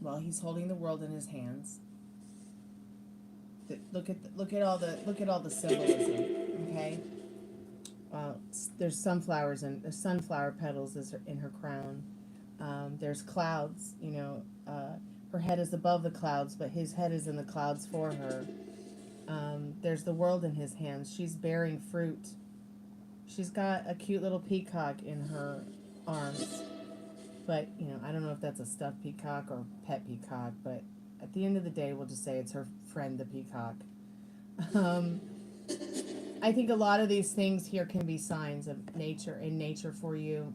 well, he's holding the world in his hands. Look at all the symbolism. Okay. There's sunflowers and there's sunflower petals in her crown. There's clouds. You know, her head is above the clouds, but his head is in the clouds for her. There's the world in his hands. She's bearing fruit. She's got a cute little peacock in her arms. But, you know, I don't know if that's a stuffed peacock or pet peacock, but at the end of the day, we'll just say it's her friend, the peacock. I think a lot of these things here can be signs of nature for you.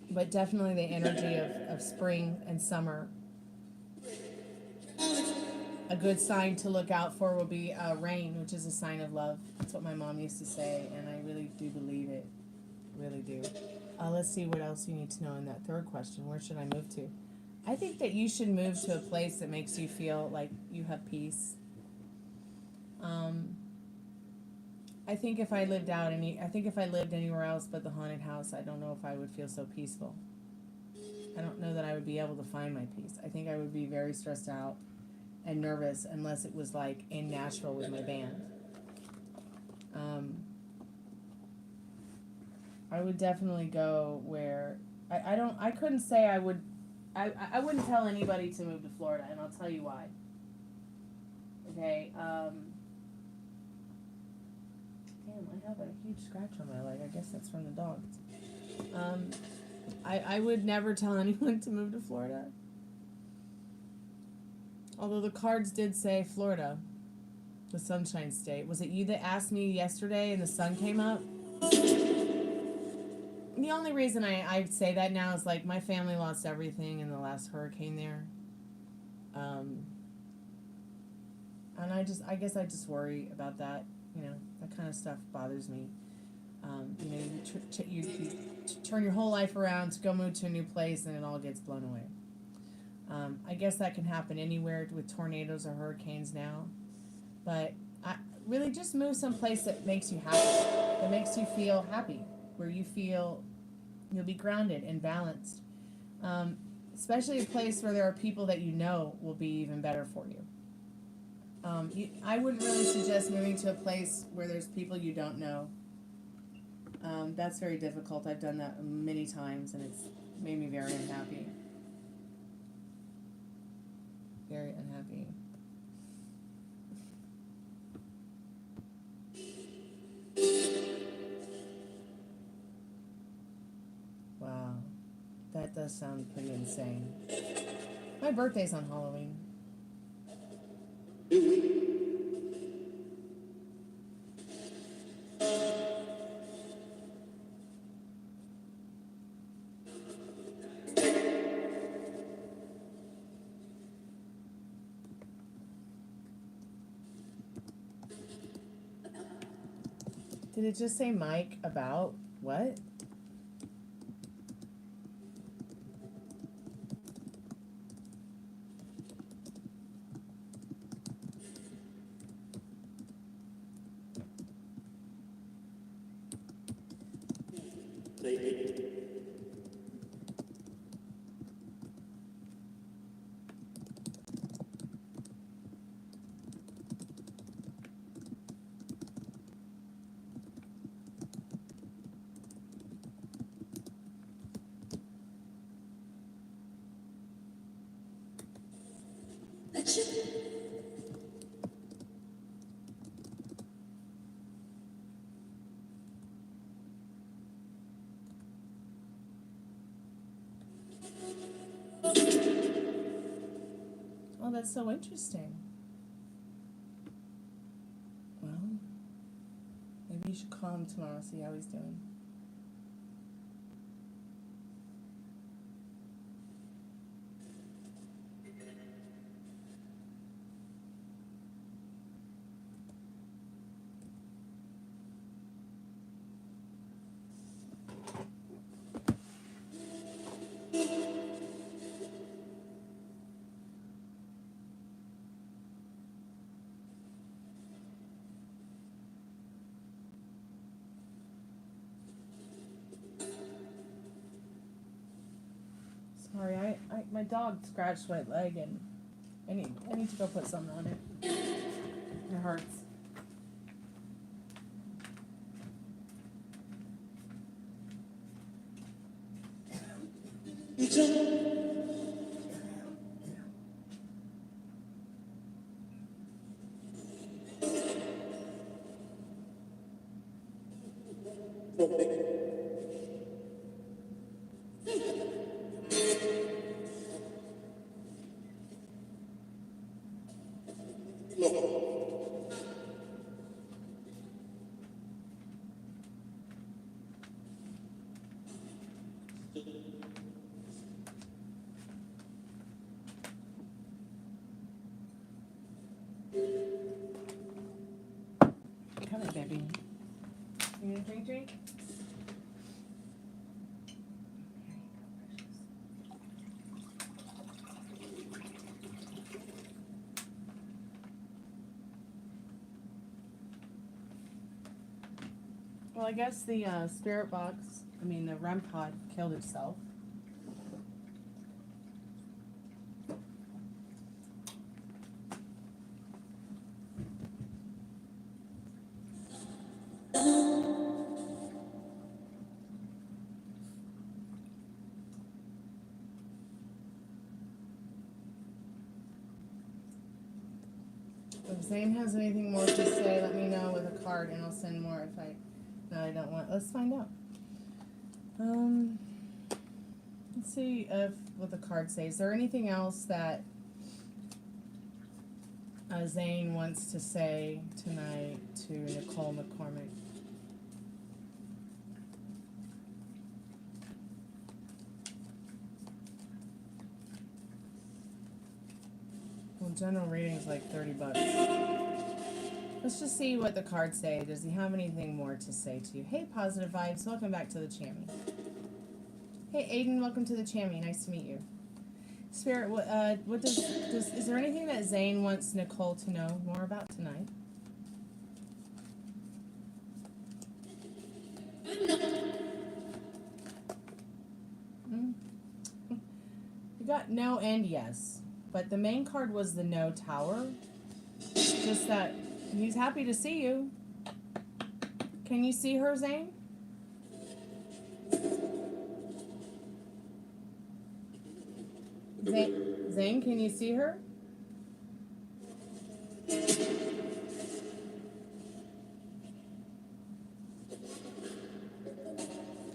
But definitely the energy of spring and summer. A good sign to look out for will be rain, which is a sign of love. That's what my mom used to say, and I really do believe it. Really do. Let's see what else you need to know in that third question. Where should I move to? I think that you should move to a place that makes you feel like you have peace. I think if I lived anywhere else but the haunted house, I don't know if I would feel so peaceful. I don't know that I would be able to find my peace. I think I would be very stressed out and nervous unless it was like in Nashville with my band. I would definitely go where I couldn't say I would. I wouldn't tell anybody to move to Florida, and I'll tell you why. Okay. Damn, I have a huge scratch on my leg. I guess that's from the dogs. I would never tell anyone to move to Florida. Although the cards did say Florida, the Sunshine State. Was it you that asked me yesterday and the sun came up? The only reason I say that now is like my family lost everything in the last hurricane there. And I guess I just worry about that. You know, that kind of stuff bothers me. You know, you turn your whole life around to go move to a new place and it all gets blown away. I guess that can happen anywhere with tornadoes or hurricanes now. But really just move someplace that makes you happy, that makes you feel happy, where you feel you'll be grounded and balanced. Especially a place where there are people that you know will be even better for you. I wouldn't really suggest moving to a place where there's people you don't know. That's very difficult. I've done that many times, and it's made me very unhappy. Very unhappy. Wow. That does sound pretty insane. My birthday's on Halloween. Did it just say Mike about what? Oh, that's so interesting. Well, maybe you should call him tomorrow, see how he's doing. Sorry, my dog scratched my leg and I need to go put something on it. It hurts. Come here, baby. You need a drink? Well, I guess the spirit box, the REM pod killed itself. If Zane has anything more to say, let me know with a card and I'll send more if I don't want. Let's find out. Let's see what the card says. Is there anything else that Zane wants to say tonight to Nicole McCormick? Well, general reading is like $30. Let's just see what the cards say. Does he have anything more to say to you? Hey, Positive Vibes. Welcome back to the Chammy. Hey, Aiden. Welcome to the Chammy. Nice to meet you. Spirit, is there anything that Zane wants Nicole to know more about tonight? You got no and yes, but the main card was the no tower. Just that he's happy to see you. Can you see her, Zane? Zane, can you see her?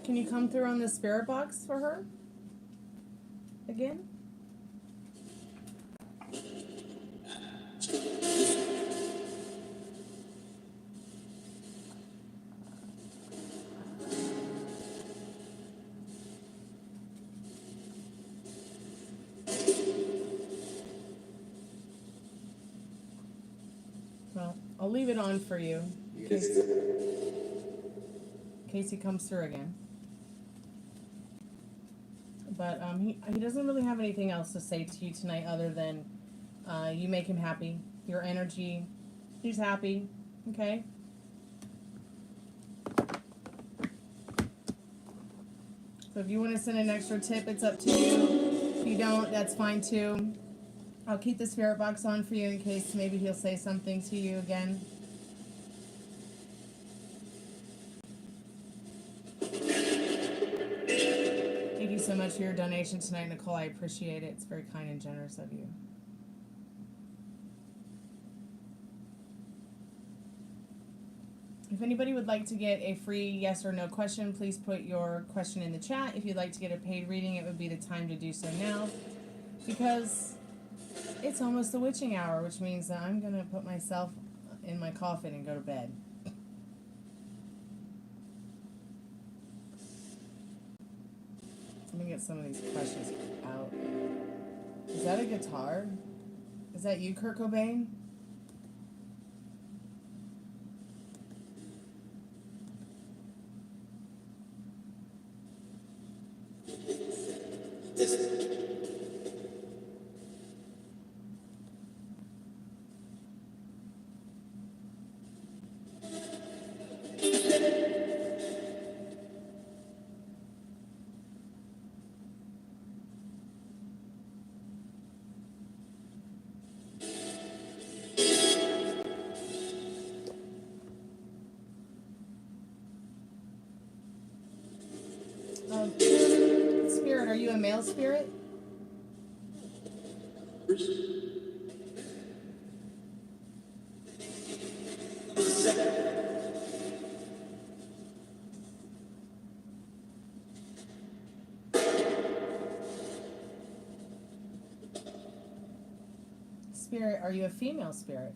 Can you come through on the spirit box for her? Again? Well, I'll leave it on for you in case he comes through again. But he doesn't really have anything else to say to you tonight other than you make him happy. Your energy, he's happy. Okay? So if you want to send an extra tip, it's up to you. If you don't, that's fine too. I'll keep the spirit box on for you in case maybe he'll say something to you again. Thank you so much for your donation tonight, Nicole. I appreciate it. It's very kind and generous of you. If anybody would like to get a free yes or no question, please put your question in the chat. If you'd like to get a paid reading, it would be the time to do so now, because it's almost the witching hour, which means that I'm going to put myself in my coffin and go to bed. Let me get some of these questions out. Is that a guitar? Is that you, Kurt Cobain? Spirit, are you a male spirit? Spirit, are you a female spirit?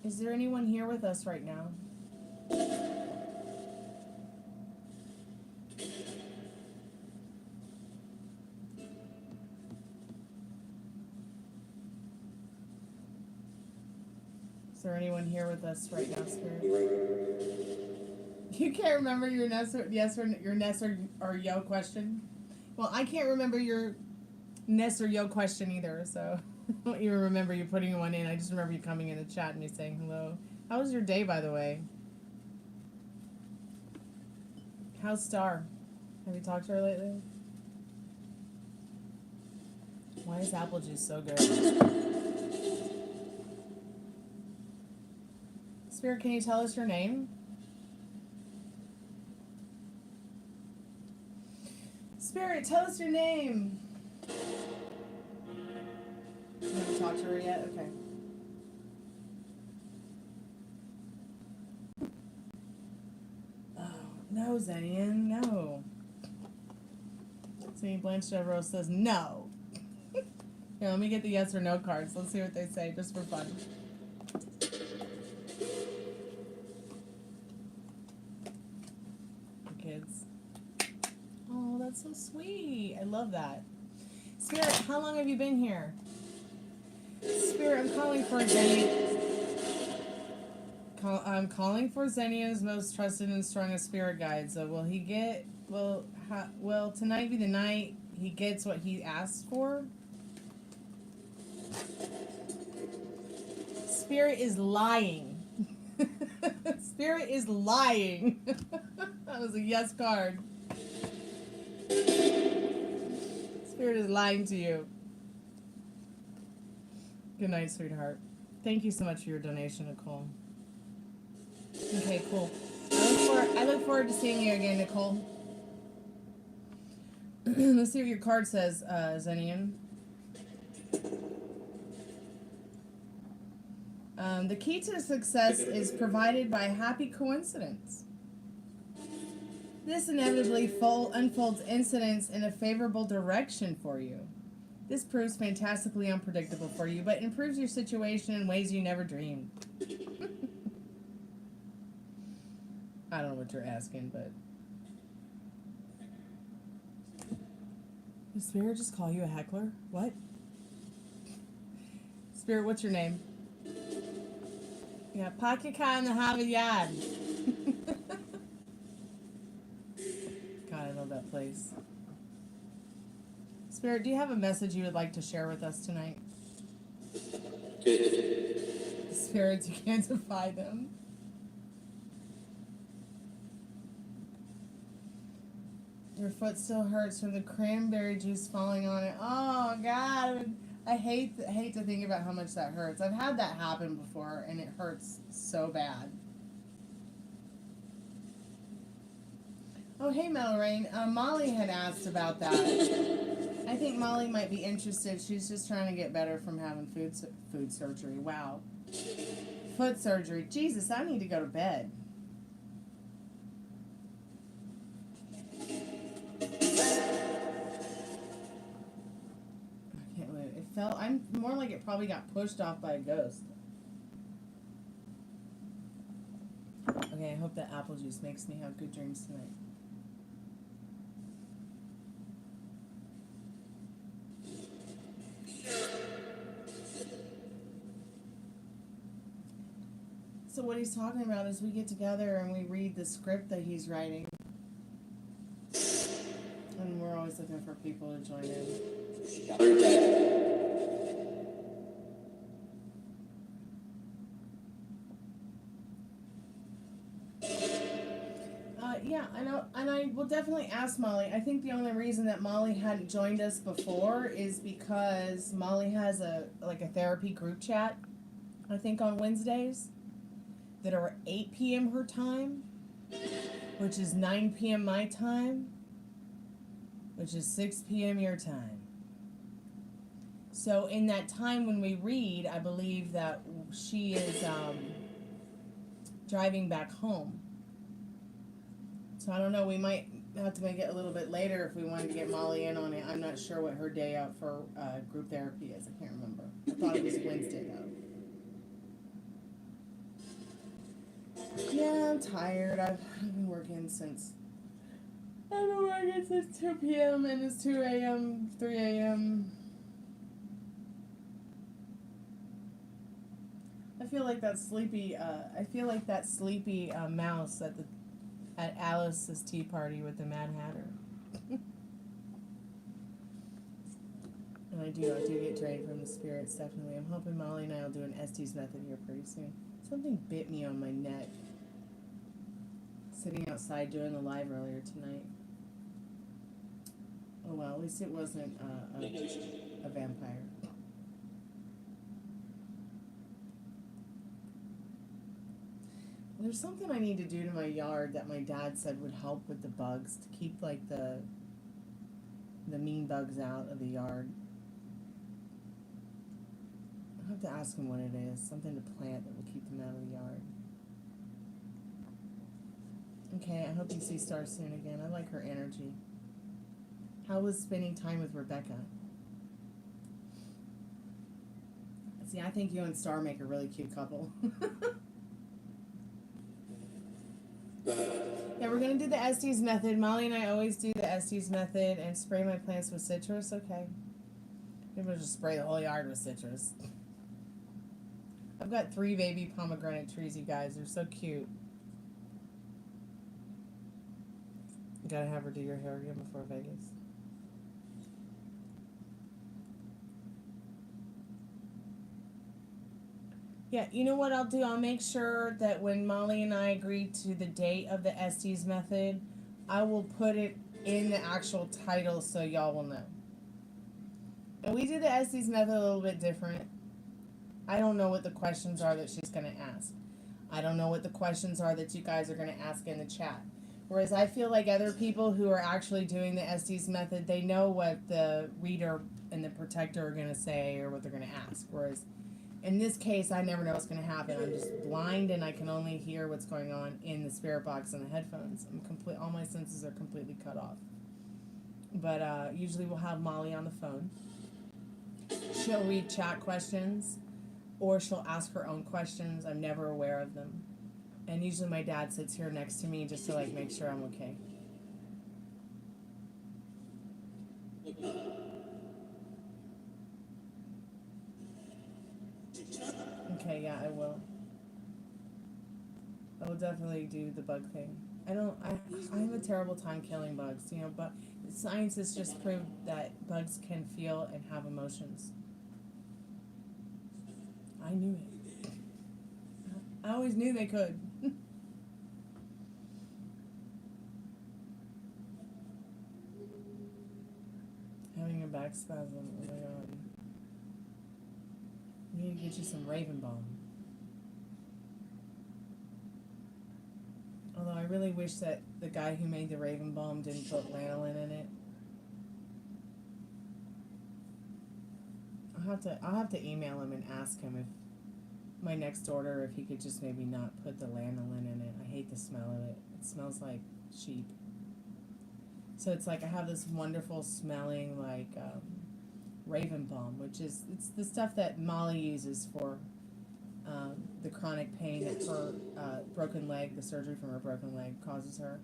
Is there anyone here with us right now? Is there anyone here with us right now, Spirit? You can't remember your yes or yo question? Well, I can't remember your yes or yo question either, so I don't even remember you putting one in. I just remember you coming in the chat and you saying hello. How was your day, by the way? How's Star? Have you talked to her lately? Why is apple juice so good? Spirit, can you tell us your name? Spirit, tell us your name. You haven't talked to her yet? Okay. Oh, no, Zenian, no. See, Blanche Devereaux says no. Here, let me get the yes or no cards. Let's see what they say, just for fun. The kids. Oh, that's so sweet. I love that. Spirit, how long have you been here? Spirit, I'm calling for Zenian. I'm calling for Zenian's most trusted and strongest spirit guide. So will he get? Will tonight be the night he gets what he asked for? Spirit is lying. Spirit is lying. That was a yes card. Spirit is lying to you. Good night, sweetheart. Thank you so much for your donation, Nicole. Okay, cool. I look forward to seeing you again, Nicole. Let's see what your card says, Zenian. The key to success is provided by a happy coincidence. This inevitably unfolds incidents in a favorable direction for you. This proves fantastically unpredictable for you, but improves your situation in ways you never dreamed. I don't know what you're asking, but... Did Spirit just call you a heckler? What? Spirit, what's your name? Yeah, Pakika in the Harvard Yard. God, I love that place. Spirit, do you have a message you would like to share with us tonight? Spirits, you can't defy them. Your foot still hurts from the cranberry juice falling on it. Oh, God. I hate to think about how much that hurts. I've had that happen before, and it hurts so bad. Oh, hey, Metal Rain. Molly had asked about that. I think Molly might be interested. She's just trying to get better from having food surgery. Wow. Foot surgery. Jesus, I need to go to bed. I'm more like it probably got pushed off by a ghost. Okay, I hope that apple juice makes me have good dreams tonight. So what he's talking about is we get together and we read the script that he's writing. And we're always looking for people to join in. Yeah, I know, and I will definitely ask Molly. I think the only reason that Molly hadn't joined us before is because Molly has a therapy group chat I think on Wednesdays, that are 8 p.m. her time, which is 9 p.m. my time, which is 6 p.m. your time. So in that time when we read, I believe that she is driving back home. So I don't know, we might have to make it a little bit later if we wanted to get Molly in on it. I'm not sure what her day out for group therapy is. I can't remember. I thought it was Wednesday though. Yeah, I'm tired. I've been working since 2 p.m. and it's 2 a.m., 3 a.m. I feel like that sleepy mouse at Alice's tea party with the Mad Hatter. And I do get drained from the spirits, definitely. I'm hoping Molly and I will do an Estes method here pretty soon. Something bit me on my neck. Sitting outside doing the live earlier tonight. Oh well, at least it wasn't a vampire. There's something I need to do to my yard that my dad said would help with the bugs, to keep like the mean bugs out of the yard. I'll have to ask him what it is. Something to plant that will keep them out of the yard. Okay, I hope you see Star soon again. I like her energy. How was spending time with Rebecca? See, I think you and Star make a really cute couple. Yeah, we're going to do the Estes method. Molly and I always do the Estes method and spray my plants with citrus. Okay. Maybe we'll just spray the whole yard with citrus. I've got 3 baby pomegranate trees, you guys. They're so cute. You gotta have her do your hair again before Vegas. Yeah, you know what I'll do? I'll make sure that when Molly and I agree to the date of the Estes method, I will put it in the actual title so y'all will know. And we do the Estes method a little bit different. I don't know what the questions are that she's going to ask. I don't know what the questions are that you guys are going to ask in the chat. Whereas I feel like other people who are actually doing the Estes method, they know what the reader and the protector are going to say or what they're going to ask. Whereas in this case, I never know what's going to happen. I'm just blind and I can only hear what's going on in the spirit box and the headphones. All my senses are completely cut off. But usually we'll have Molly on the phone. She'll read chat questions or she'll ask her own questions. I'm never aware of them. And usually my dad sits here next to me just to like make sure I'm okay. Okay, yeah, I will. I will definitely do the bug thing. I have a terrible time killing bugs, you know, but science has just proved that bugs can feel and have emotions. I knew it. I always knew they could. Having a back spasm, oh my god. You need to get you some Raven Balm. Although I really wish that the guy who made the Raven Balm didn't put lanolin in it. I'll have to email him and ask him if my next order, if he could just maybe not put the lanolin in it. I hate the smell of it. It smells like sheep. So it's like I have this wonderful smelling like Raven Balm, which is it's the stuff that Molly uses for the chronic pain that her broken leg, the surgery from her broken leg causes her.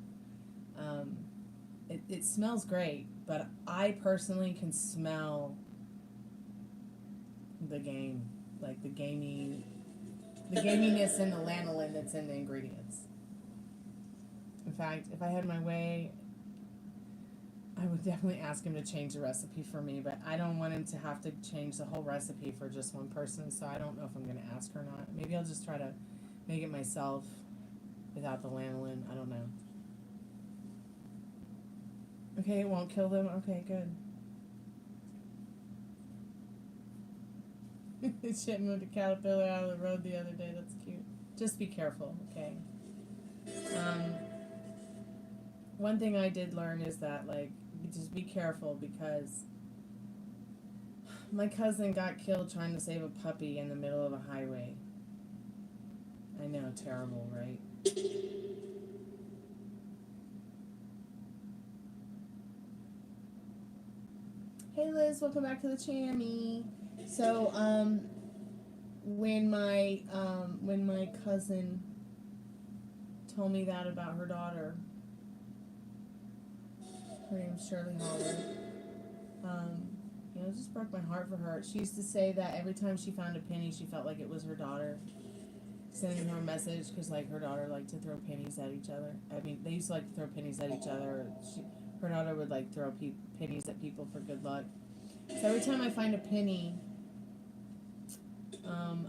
It smells great, but I personally can smell the game, like the gaminess in the lanolin that's in the ingredients. In fact, if I had my way, I would definitely ask him to change the recipe for me, but I don't want him to have to change the whole recipe for just one person, so I don't know if I'm going to ask or not. Maybe I'll just try to make it myself without the lanolin. I don't know. Okay, it won't kill them? Okay, good. Shit moved a caterpillar out of the road the other day. That's cute. Just be careful, okay? One thing I did learn is that, like, just be careful because my cousin got killed trying to save a puppy in the middle of a highway. I know, terrible, right? Hey Liz, welcome back to the channel. So, when my cousin told me that about her daughter, her name's Shirley Holler, you know, it just broke my heart for her. She used to say that every time she found a penny, she felt like it was her daughter sending her a message, because, like, her daughter liked to throw pennies at each other. I mean, they used to like to throw pennies at each other. Her daughter would, like, throw pennies at people for good luck. So every time I find a penny,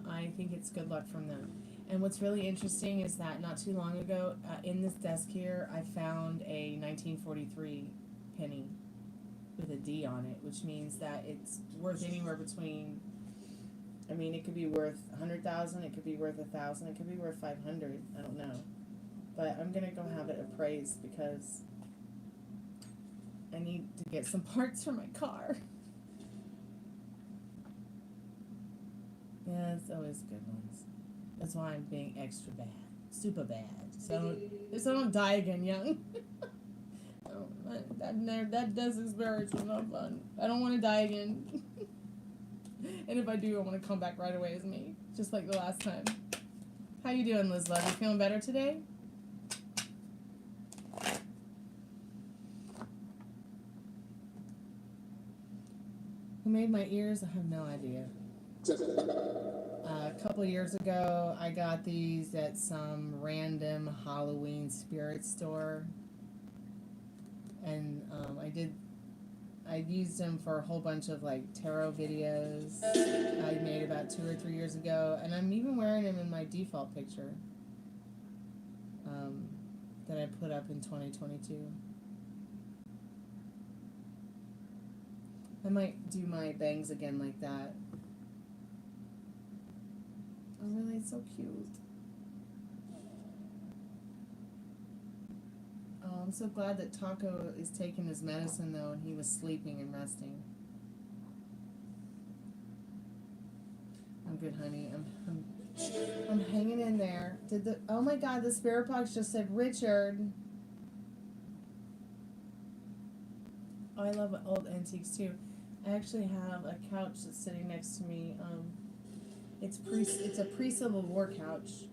I think it's good luck from them. And what's really interesting is that not too long ago, in this desk here, I found a 1943 penny with a D on it, which means that it's worth anywhere between, I mean, it could be worth 100,000, it could be worth 1,000, it could be worth 500, I don't know. But I'm going to go have it appraised because I need to get some parts for my car. Yeah, it's always good ones. That's why I'm being extra bad. Super bad. So I don't die again young. That does experience is not fun. I don't want to die again. And if I do, I want to come back right away as me. Just like the last time. How you doing, Liz Love? You feeling better today? Who made my ears? I have no idea. A couple years ago, I got these at some random Halloween spirit store, and I used them for a whole bunch of, like, tarot videos I made about 2 or 3 years ago, and I'm even wearing them in my default picture that I put up in 2022. I might do my bangs again like that. Oh, really? It's so cute. Oh, I'm so glad that Taco is taking his medicine, though, and he was sleeping and resting. I'm good, honey. I'm hanging in there. Oh my God, the Spiritbox just said Richard. Oh, I love old antiques too. I actually have a couch that's sitting next to me. It's a pre-Civil War couch,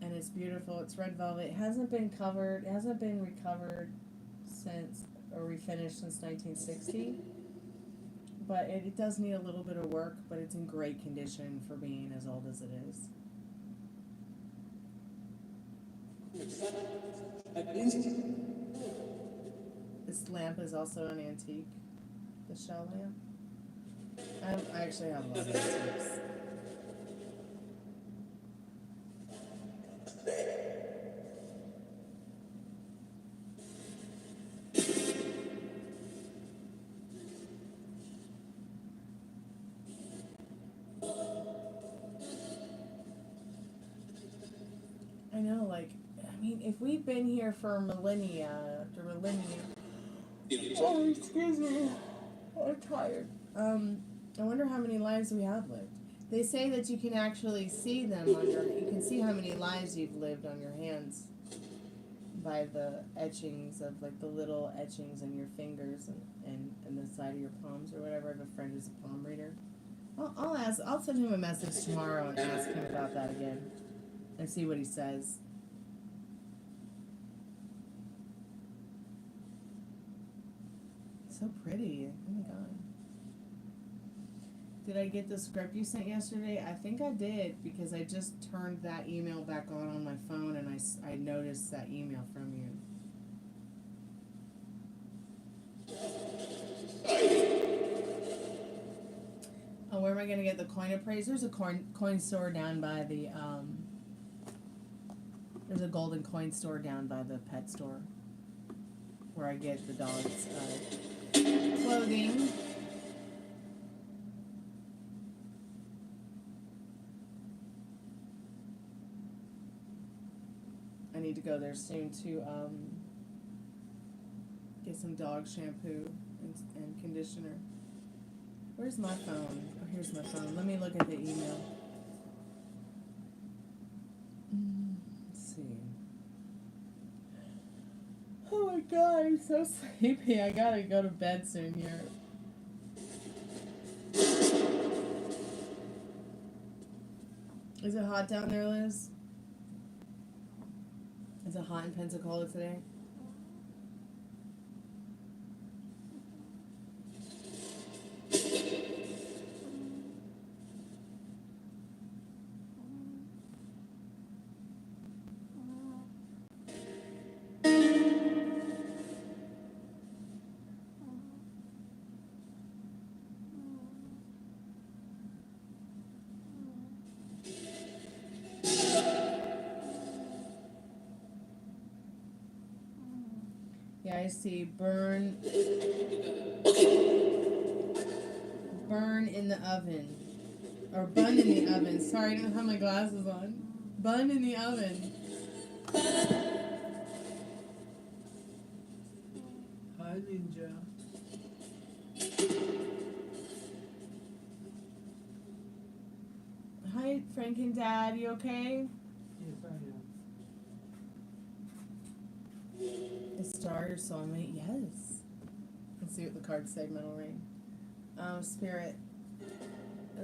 and it's beautiful. It's red velvet. It hasn't been covered. It hasn't been recovered since, or refinished since 1960. But it does need a little bit of work, but it's in great condition for being as old as it is. This lamp is also an antique. The shell lamp. I actually have a lot of antiques. I know, like, I mean, if we've been here for millennia after millennia. Oh, excuse me. I'm tired. I wonder how many lives we have lived. They say that you can actually see them on you can see how many lives you've lived on your hands by the etchings of, like, the little etchings in your fingers and the side of your palms or whatever. I have a friend who's a palm reader. I'll send him a message tomorrow and ask him about that again and see what he says. So pretty. Oh my God. Did I get the script you sent yesterday? I think I did, because I just turned that email back on my phone and I noticed that email from you. Oh, where am I going to get the coin appraised? There's a coin store down by the, there's a golden coin store down by the pet store where I get the dog's clothing. I need to go there soon to get some dog shampoo and conditioner. Where's my phone? Oh, here's my phone. Let me look at the email. Let's see. Oh my god, I'm so sleepy. I gotta go to bed soon here. Is it hot down there, Liz? Is it hot in Pensacola today? Yeah, I see burn in the oven. Or bun in the oven. Sorry, I don't have my glasses on. Bun in the oven. Hi, Ninja. Hi, Franken Dad. You okay? Yes, I am. Is Star your soulmate? Yes. Let's see what the cards say, Metal Rain. Spirit.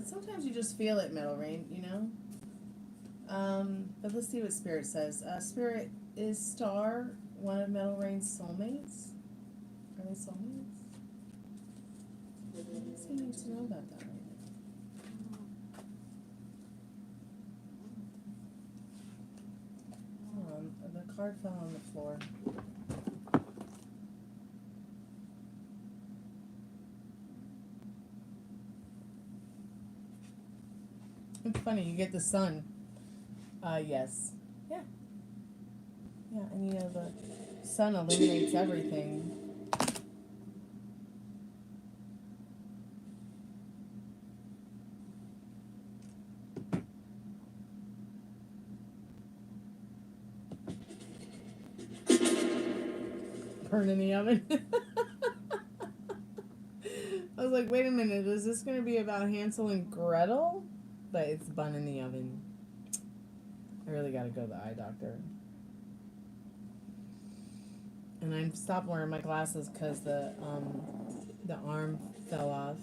Sometimes you just feel it, Metal Rain, you know? But let's see what Spirit says. Spirit, is Star one of Metal Rain's soulmates? Are they soulmates? What does he need to know about that right now? Hold on. The card fell on the floor. It's funny, you get the sun. Yes. Yeah. Yeah, and you know, the sun illuminates everything. Burn in the oven. I was like, wait a minute, is this going to be about Hansel and Gretel? But it's bun in the oven. I really got to go to the eye doctor. And I stopped wearing my glasses because the arm fell off.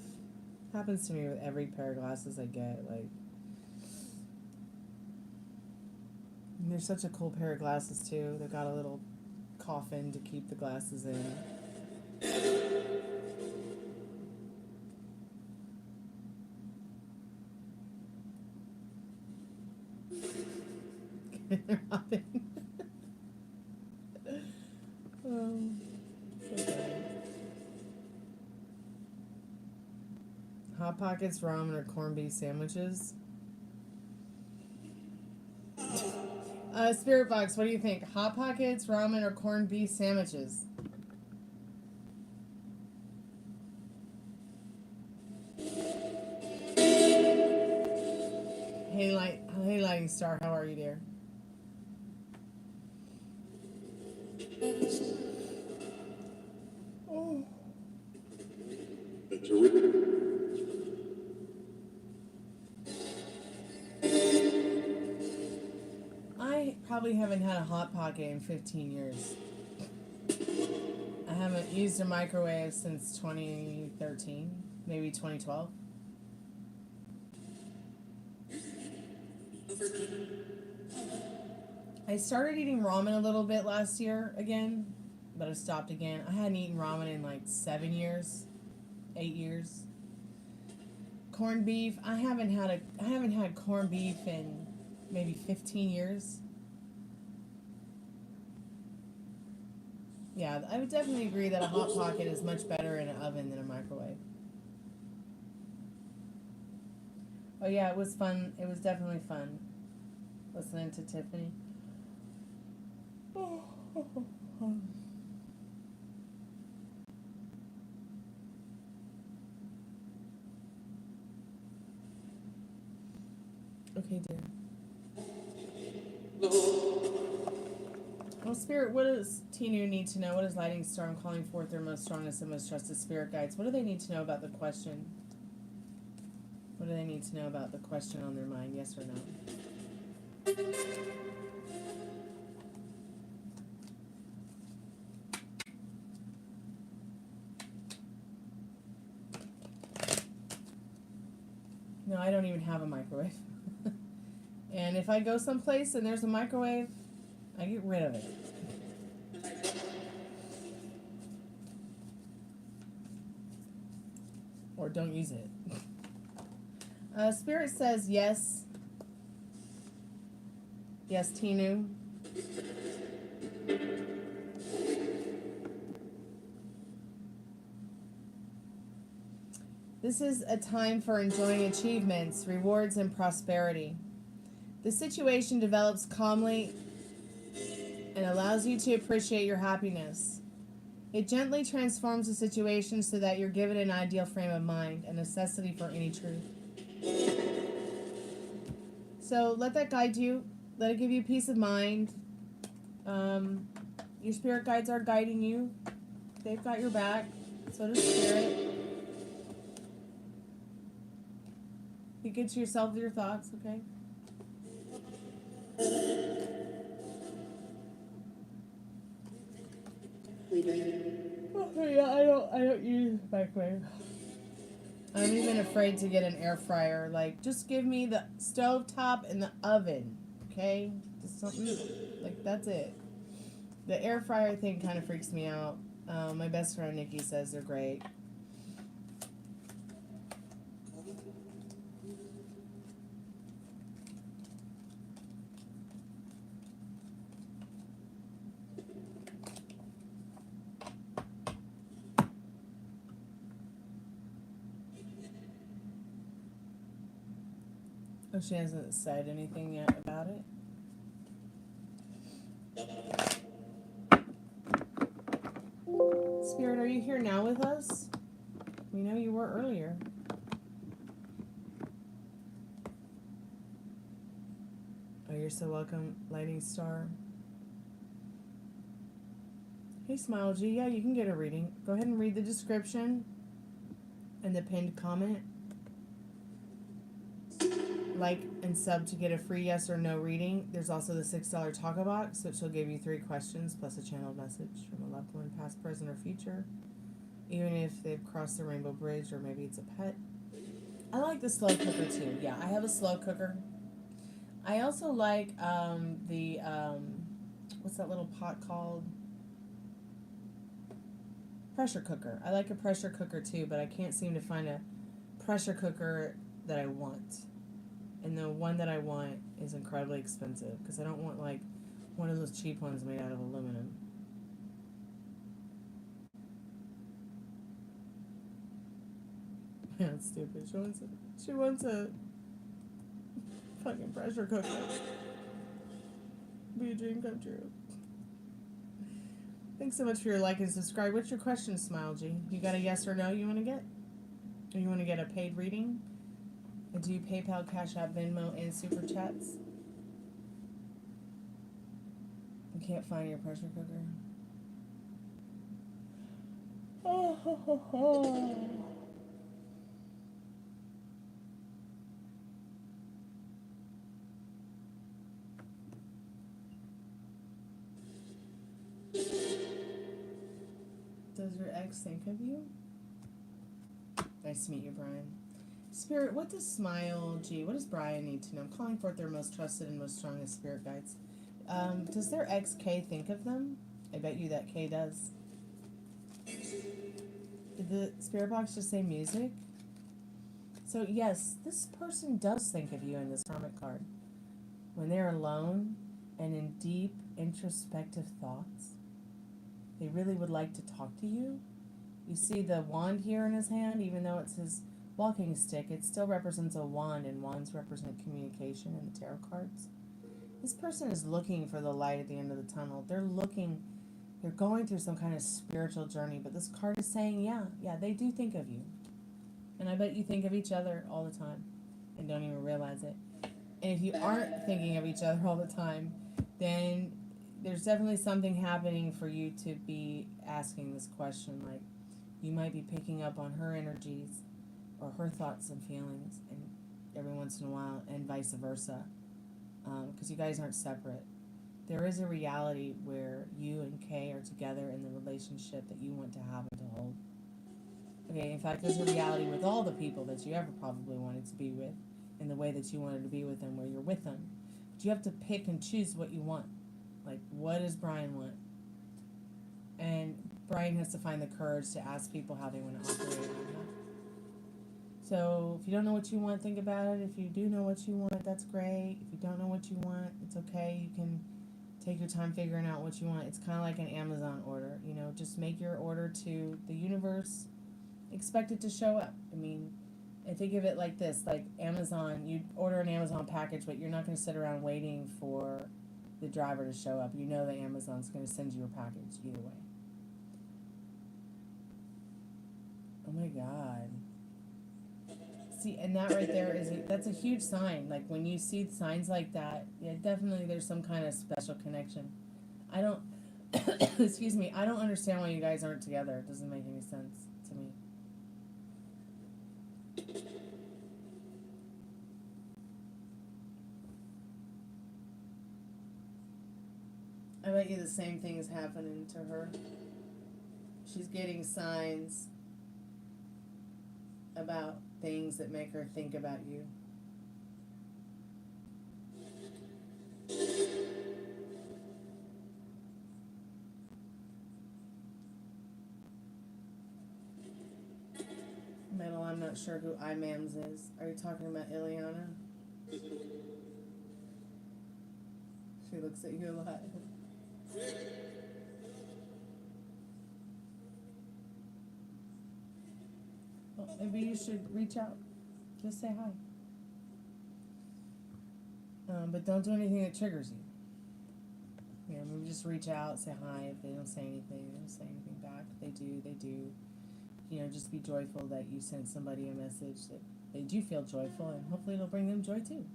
Happens to me with every pair of glasses I get. Like, and they're such a cool pair of glasses too. They got a little coffin to keep the glasses in. Robin. So bad. Hot Pockets, ramen, or corned beef sandwiches? Spiritbox, what do you think? Hot Pockets, ramen, or corned beef sandwiches? Hey, Lighting Star, how are you, dear? Oh. I probably haven't had a Hot Pocket in 15 years. I haven't used a microwave since 2013, maybe 2012. I started eating ramen a little bit last year again, but I stopped again. I hadn't eaten ramen in like 7 years, 8 years. Corned beef, I haven't had corned beef in maybe 15 years. Yeah, I would definitely agree that a Hot Pocket is much better in an oven than a microwave. Oh yeah, it was fun. It was definitely fun listening to Tiffany. Okay, dear. Well, Spirit, what does Tinu need to know? What is Lighting Storm calling forth their most strongest and most trusted spirit guides? What do they need to know about the question? What do they need to know about the question on their mind? Yes or no? No, I don't even have a microwave. And if I go someplace and there's a microwave, I get rid of it. Or don't use it. Spirit says yes. Yes, Tinu. This is a time for enjoying achievements, rewards, and prosperity. The situation develops calmly and allows you to appreciate your happiness. It gently transforms the situation so that you're given an ideal frame of mind, a necessity for any truth. So let that guide you. Let it give you peace of mind. Your spirit guides are guiding you. They've got your back. So does Spirit. Be good to yourself with your thoughts, okay? Oh, yeah, I don't use microwave. I'm even afraid to get an air fryer. Like, just give me the stove top and the oven, okay? Just something like that's it. The air fryer thing kind of freaks me out. My best friend Nikki says they're great. Oh, she hasn't said anything yet about it. Spirit, are you here now with us? We know you were earlier. Oh, you're so welcome, Lighting Star. Hey, Smile G. Yeah, you can get a reading. Go ahead and read the description and the pinned comment. Like and sub to get a free yes or no reading. There's also the $6 Tacobox, which will give you 3 questions plus a channeled message from a loved one, past, present, or future. Even if they've crossed the rainbow bridge or maybe it's a pet. I like the slow cooker too. Yeah, I have a slow cooker. I also like what's that little pot called? Pressure cooker. I like a pressure cooker too, but I can't seem to find a pressure cooker that I want. And the one that I want is incredibly expensive because I don't want like one of those cheap ones made out of aluminum. Yeah, it's stupid. She wants a fucking pressure cooker. Be a dream come true. Thanks so much for your like and subscribe. What's your question, Smile G? You got a yes or no you want to get? Or you want to get a paid reading? And do you PayPal, Cash App, Venmo, and Super Chats? You can't find your pressure cooker. Oh, ho, ho, ho. Does your ex think of you? Nice to meet you, Brian. Spirit, what does Smile G, what does Brian need to know? I'm calling forth their most trusted and most strongest spirit guides. Does their ex K think of them? I bet you that K does. Did the spirit box just say music? So yes, this person does think of you in this Hermit card. When they're alone and in deep introspective thoughts, they really would like to talk to you. You see the wand here in his hand, even though it's his walking stick, it still represents a wand, and wands represent communication in the tarot cards. This person is looking for the light at the end of the tunnel. They're going through some kind of spiritual journey, but this card is saying, yeah, they do think of you. And I bet you think of each other all the time and don't even realize it. And if you aren't thinking of each other all the time, then there's definitely something happening for you to be asking this question. Like, you might be picking up on her energies or her thoughts and feelings, and every once in a while, and vice versa, because you guys aren't separate. There is a reality where you and Kay are together in the relationship that you want to have and to hold. Okay, in fact, there's a reality with all the people that you ever probably wanted to be with, in the way that you wanted to be with them, where you're with them. But you have to pick and choose what you want. Like, what does Brian want? And Brian has to find the courage to ask people how they want to operate on that. So if you don't know what you want, think about it. If you do know what you want, that's great. If you don't know what you want, it's okay. You can take your time figuring out what you want. It's kind of like an Amazon order. You know, just make your order to the universe. Expect it to show up. I mean, and think of it like this. Like Amazon, you order an Amazon package, but you're not going to sit around waiting for the driver to show up. You know that Amazon's going to send you a package either way. Oh my God. See, and that right there that's a huge sign. Like when you see signs like that, yeah, definitely there's some kind of special connection. I don't, excuse me, I don't understand why you guys aren't together. It doesn't make any sense to me. I bet you the same thing is happening to her. She's getting signs about things that make her think about you. Metal, I'm not sure who Imams is. Are you talking about Ileana? She looks at you a lot. Well, maybe you should reach out. Just say hi. But don't do anything that triggers you. You know, maybe just reach out, say hi. If they don't say anything, they don't say anything back. If they do, they do. You know, just be joyful that you sent somebody a message that they do feel joyful, and hopefully it'll bring them joy too.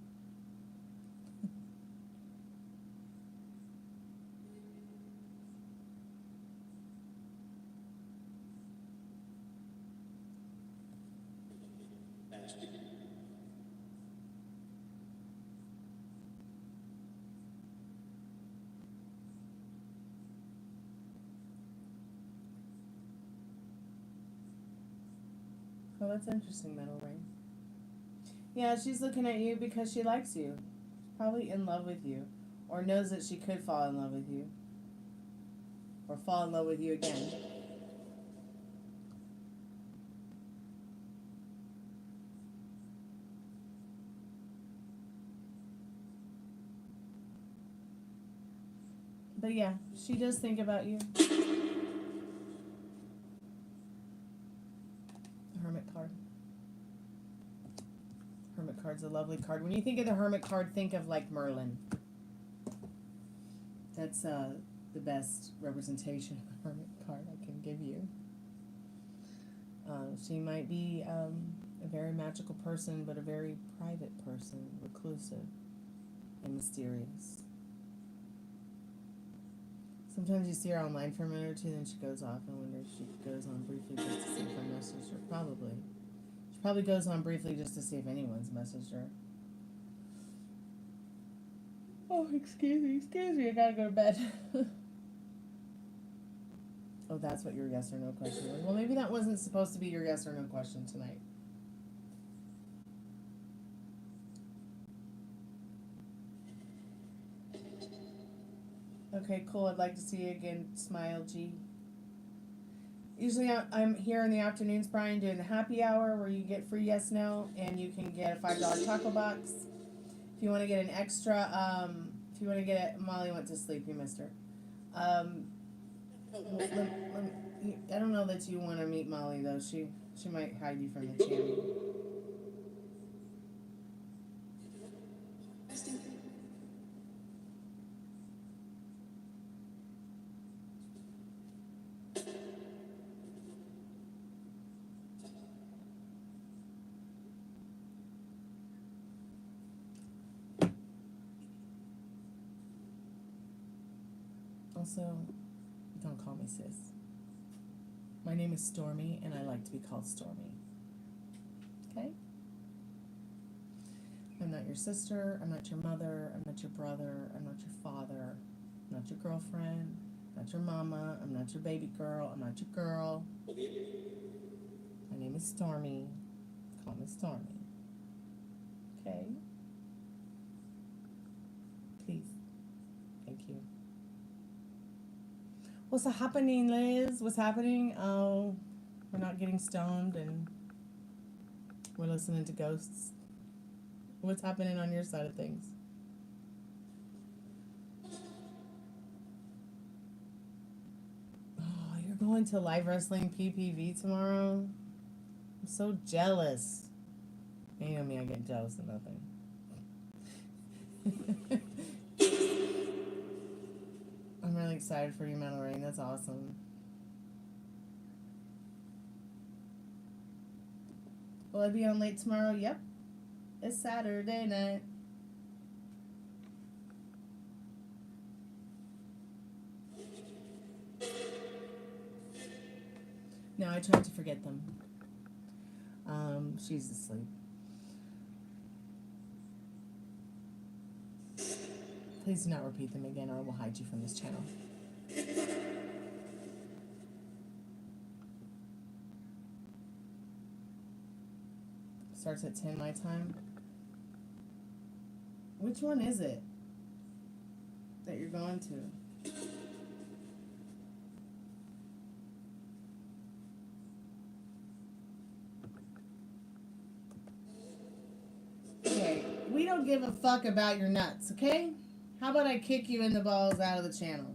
Oh, that's interesting, Metal Ring. Yeah, she's looking at you because she likes you. She's probably in love with you. Or knows that she could fall in love with you. Or fall in love with you again. But yeah, she does think about you. Hermit card. Hermit card's a lovely card. When you think of the Hermit card, think of like Merlin. That's the best representation of a Hermit card I can give you. She might be a very magical person, but a very private person, reclusive and mysterious. Sometimes you see her online for a minute or two, then she goes off. I wonder if she goes on briefly just to see if I messaged her. Probably. She probably goes on briefly just to see if anyone's messaged her. Oh, excuse me, I gotta go to bed. Oh, that's what your yes or no question was. Well, maybe that wasn't supposed to be your yes or no question tonight. Okay, cool. I'd like to see you again. Smile, G. Usually I'm here in the afternoons, Brian, doing the happy hour where you get free yes, no, and you can get a $5 taco box. If you want to get an extra, if you want to get it, Molly went to sleep, you missed her. I don't know that you want to meet Molly, though. She might hide you from the channel. Also, don't call me sis. My name is Stormy, and I like to be called Stormy. Okay? I'm not your sister, I'm not your mother, I'm not your brother, I'm not your father, I'm not your girlfriend, I'm not your mama, I'm not your baby girl, I'm not your girl. My name is Stormy. Call me Stormy. Okay? Please. Thank you. What's happening, Liz? What's happening? Oh, we're not getting stoned and we're listening to ghosts. What's happening on your side of things? Oh, you're going to live wrestling PPV tomorrow? I'm so jealous. You know me, I get jealous of nothing. I'm really excited for you, Mallory. That's awesome. Will I be on late tomorrow? Yep. It's Saturday night. No, I tried to forget them. She's asleep. Please do not repeat them again or I will hide you from this channel. Starts at 10 my time. Which one is it that you're going to? Okay, we don't give a fuck about your nuts, okay? How about I kick you in the balls out of the channel?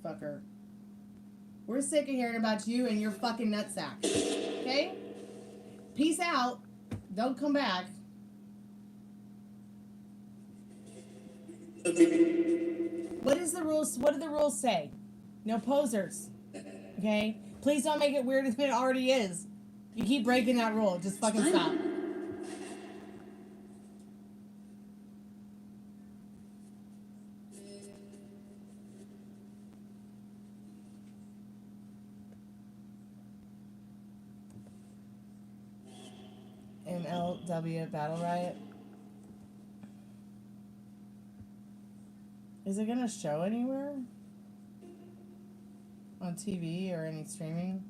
Fucker. We're sick of hearing about you and your fucking nutsack. Okay? Peace out. Don't come back. What is the rules? What do the rules say? No posers. Okay? Please don't make it weirder than it already is. You keep breaking that rule. Just fucking stop. MLW Battle Riot. Is it gonna show anywhere? On TV or any streaming?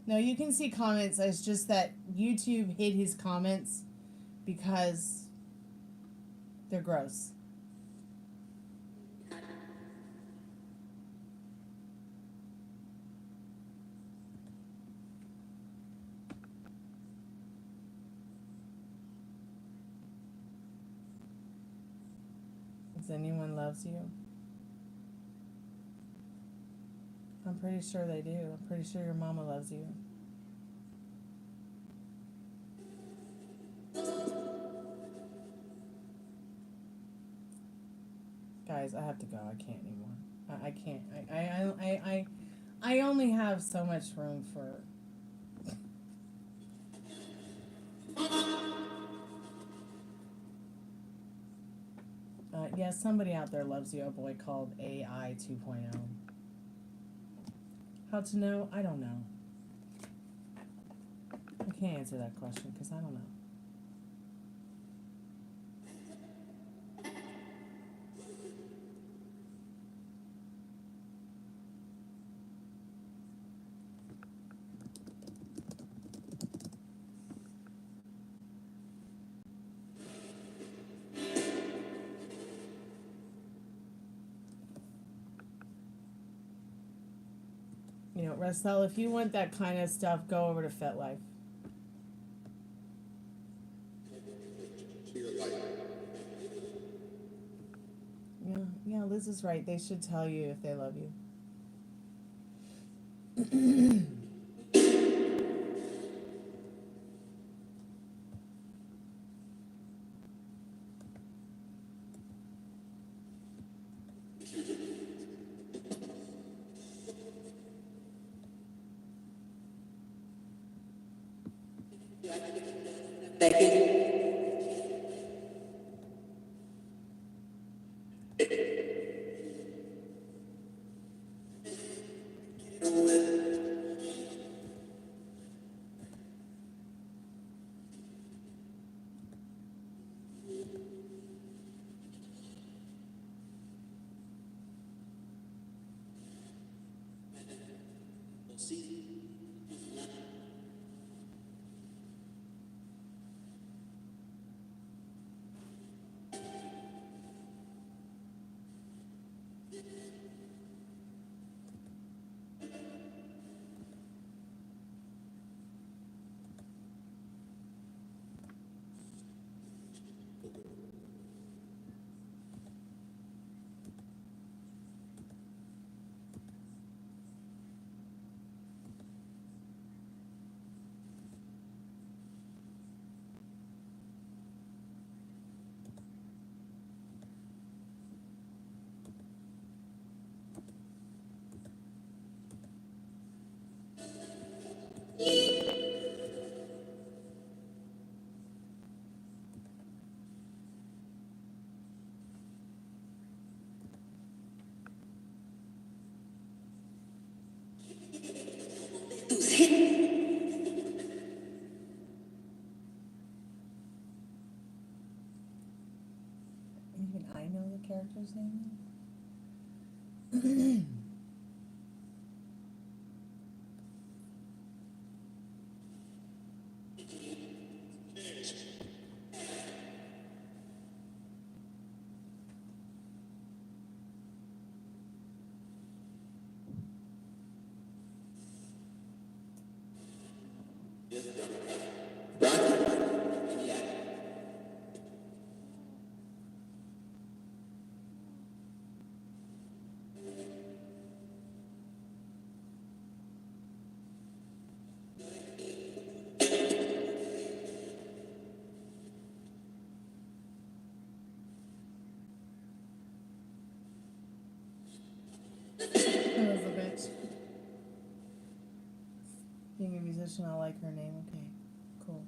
No, you can see comments. It's just that YouTube hid his comments because they're gross. Does anyone loves you? I'm pretty sure they do. I'm pretty sure your mama loves you. Guys, I have to go. I can't anymore. I can't. I only have so much room for... yeah, somebody out there loves you. A boy called AI 2.0. How to know? I don't know. I can't answer that question because I don't know. You know, Russell, if you want that kind of stuff, go over to FetLife. Yeah, Liz is right. They should tell you if they love you. Even I know the character's name. Elizabeth. Being a musician, I like her name. Okay, cool.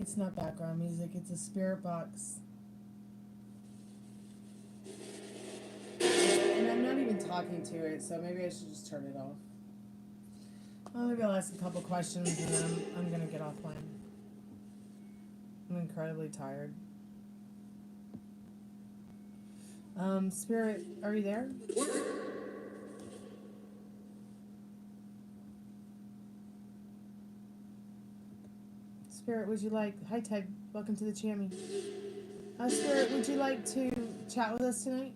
It's not background music, it's a Spiritbox. And I'm not even talking to it, so maybe I should just turn it off. Well, maybe I'll ask a couple questions and then I'm gonna get offline. I'm incredibly tired. Spirit, are you there? Spirit, would you like... Hi, Ted. Welcome to the Chammy. Spirit, would you like to chat with us tonight?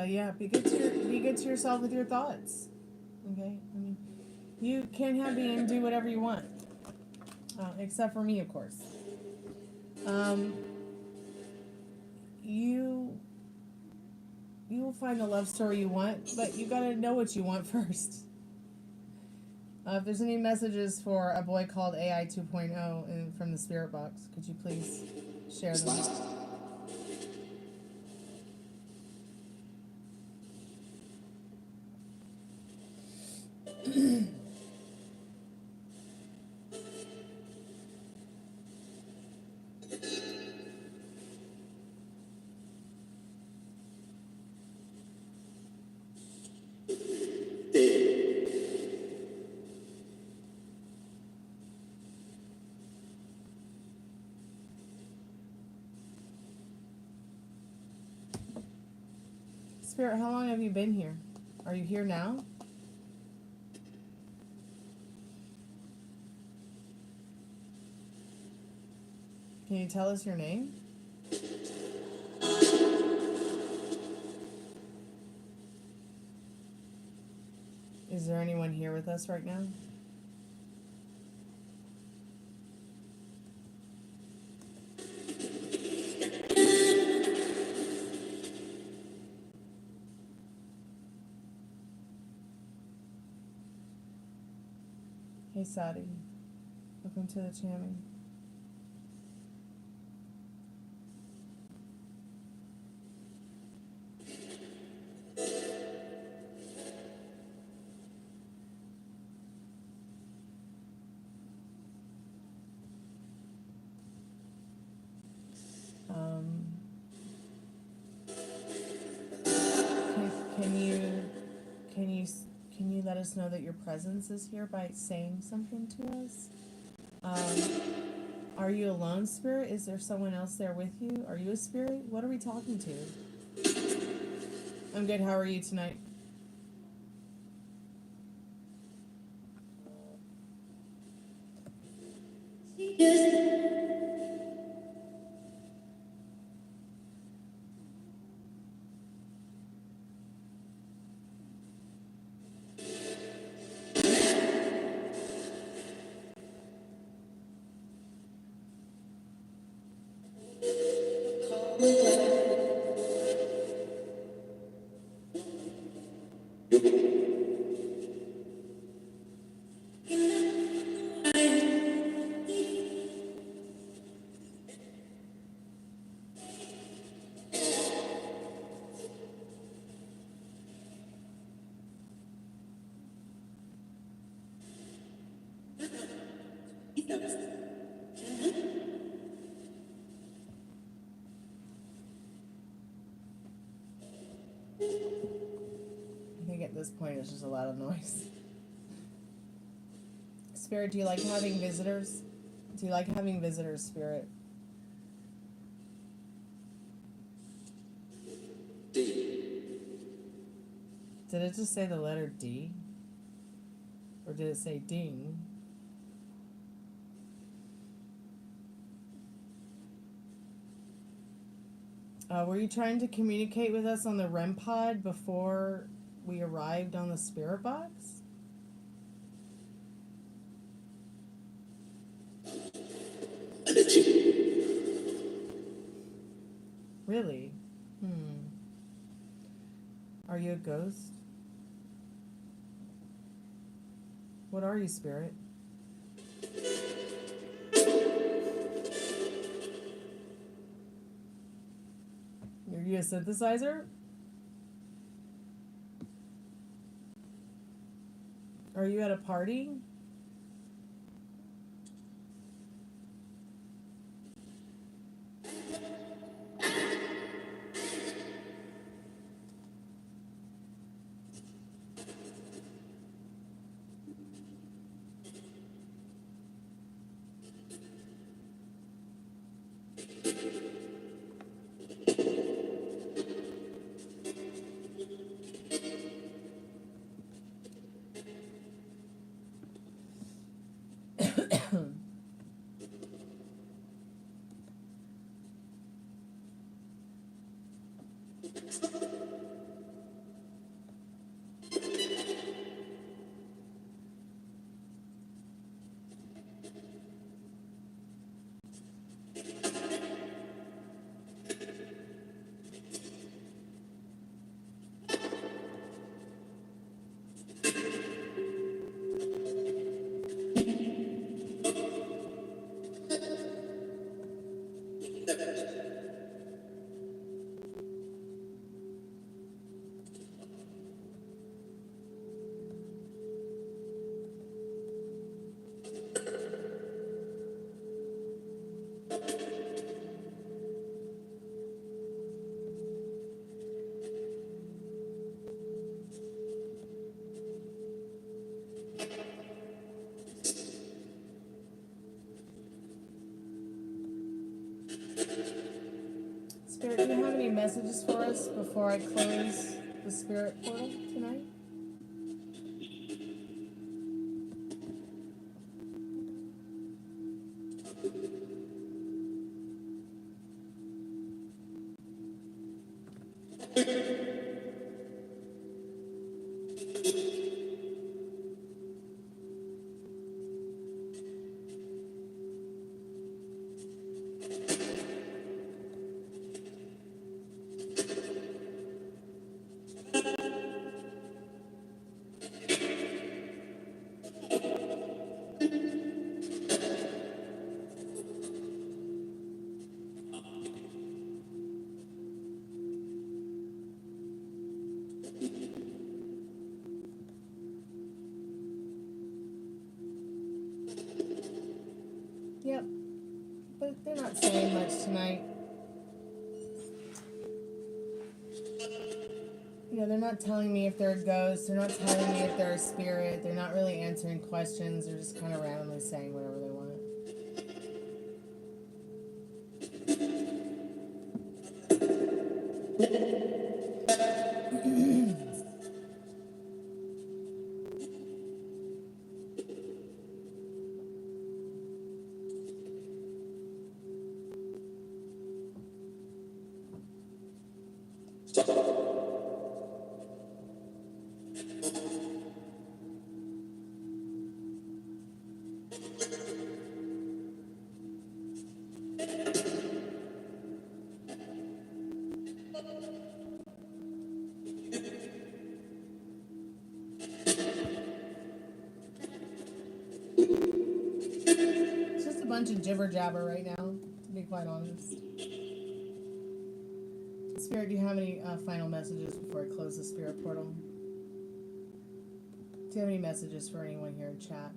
Yeah, be good to yourself with your thoughts. Okay? I mean, you can have being do whatever you want. Except for me, of course. You will find the love story you want, but you gotta know what you want first. If there's any messages for a boy called AI 2.0 from the Spiritbox, could you please share them? Spirit, how long have you been here? Are you here now? Can you tell us your name? Is there anyone here with us right now? Hey Sadi, welcome to the channel. Can you let us know that your presence is here by saying something to us? Are you alone, Spirit? Is there someone else there with you? Are you a spirit? What are we talking to? I'm good. How are you tonight? I think at this point it's just a lot of noise. Spirit, do you like having visitors? Do you like having visitors, Spirit? D. Did it just say the letter D? Or did it say ding? Were you trying to communicate with us on the REM pod before we arrived on the Spirit Box? Really? Are you a ghost? What are you, Spirit? Are you a synthesizer? Are you at a party? messages for us before I close the spirit portal tonight? Yep. But they're not saying much tonight. You know, they're not telling me if they're a ghost. They're not telling me if they're a spirit. They're not really answering questions. They're just kind of randomly saying whatever they want. It's just a bunch of jibber jabber right now, to be quite honest. Spirit, do you have any final messages before I close the spirit portal? Do you have any messages for anyone here in chat?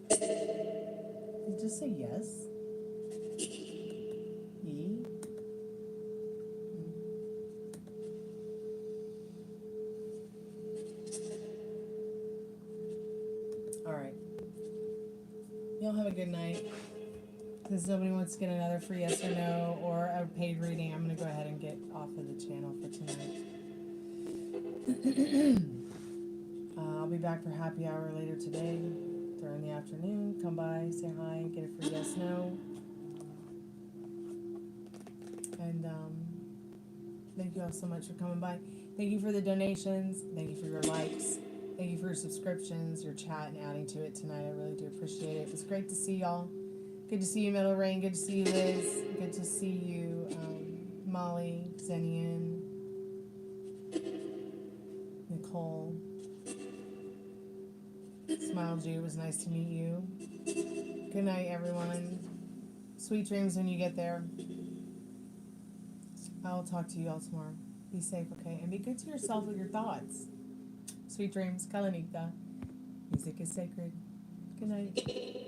Did you just say yes? Yee? Alright. Y'all have a good night. Since nobody wants to get another free yes or no or a paid reading, I'm going to go ahead and get off of the channel for tonight. I'll be back for happy hour later today during the afternoon. Come by, say hi, get a free yes no. And thank you all so much for coming by. Thank you for the donations. Thank you for your likes. Thank you for your subscriptions, your chat, and adding to it tonight. I really do appreciate it. It was great to see y'all. Good to see you, Metal Rain. Good to see you, Liz. Good to see you, Molly, Zenian, Nicole. Smile Jew, it was nice to meet you. Good night, everyone. Sweet dreams when you get there. I'll talk to you all tomorrow. Be safe, okay? And be good to yourself with your thoughts. Sweet dreams. Kalanika. Music is sacred. Good night.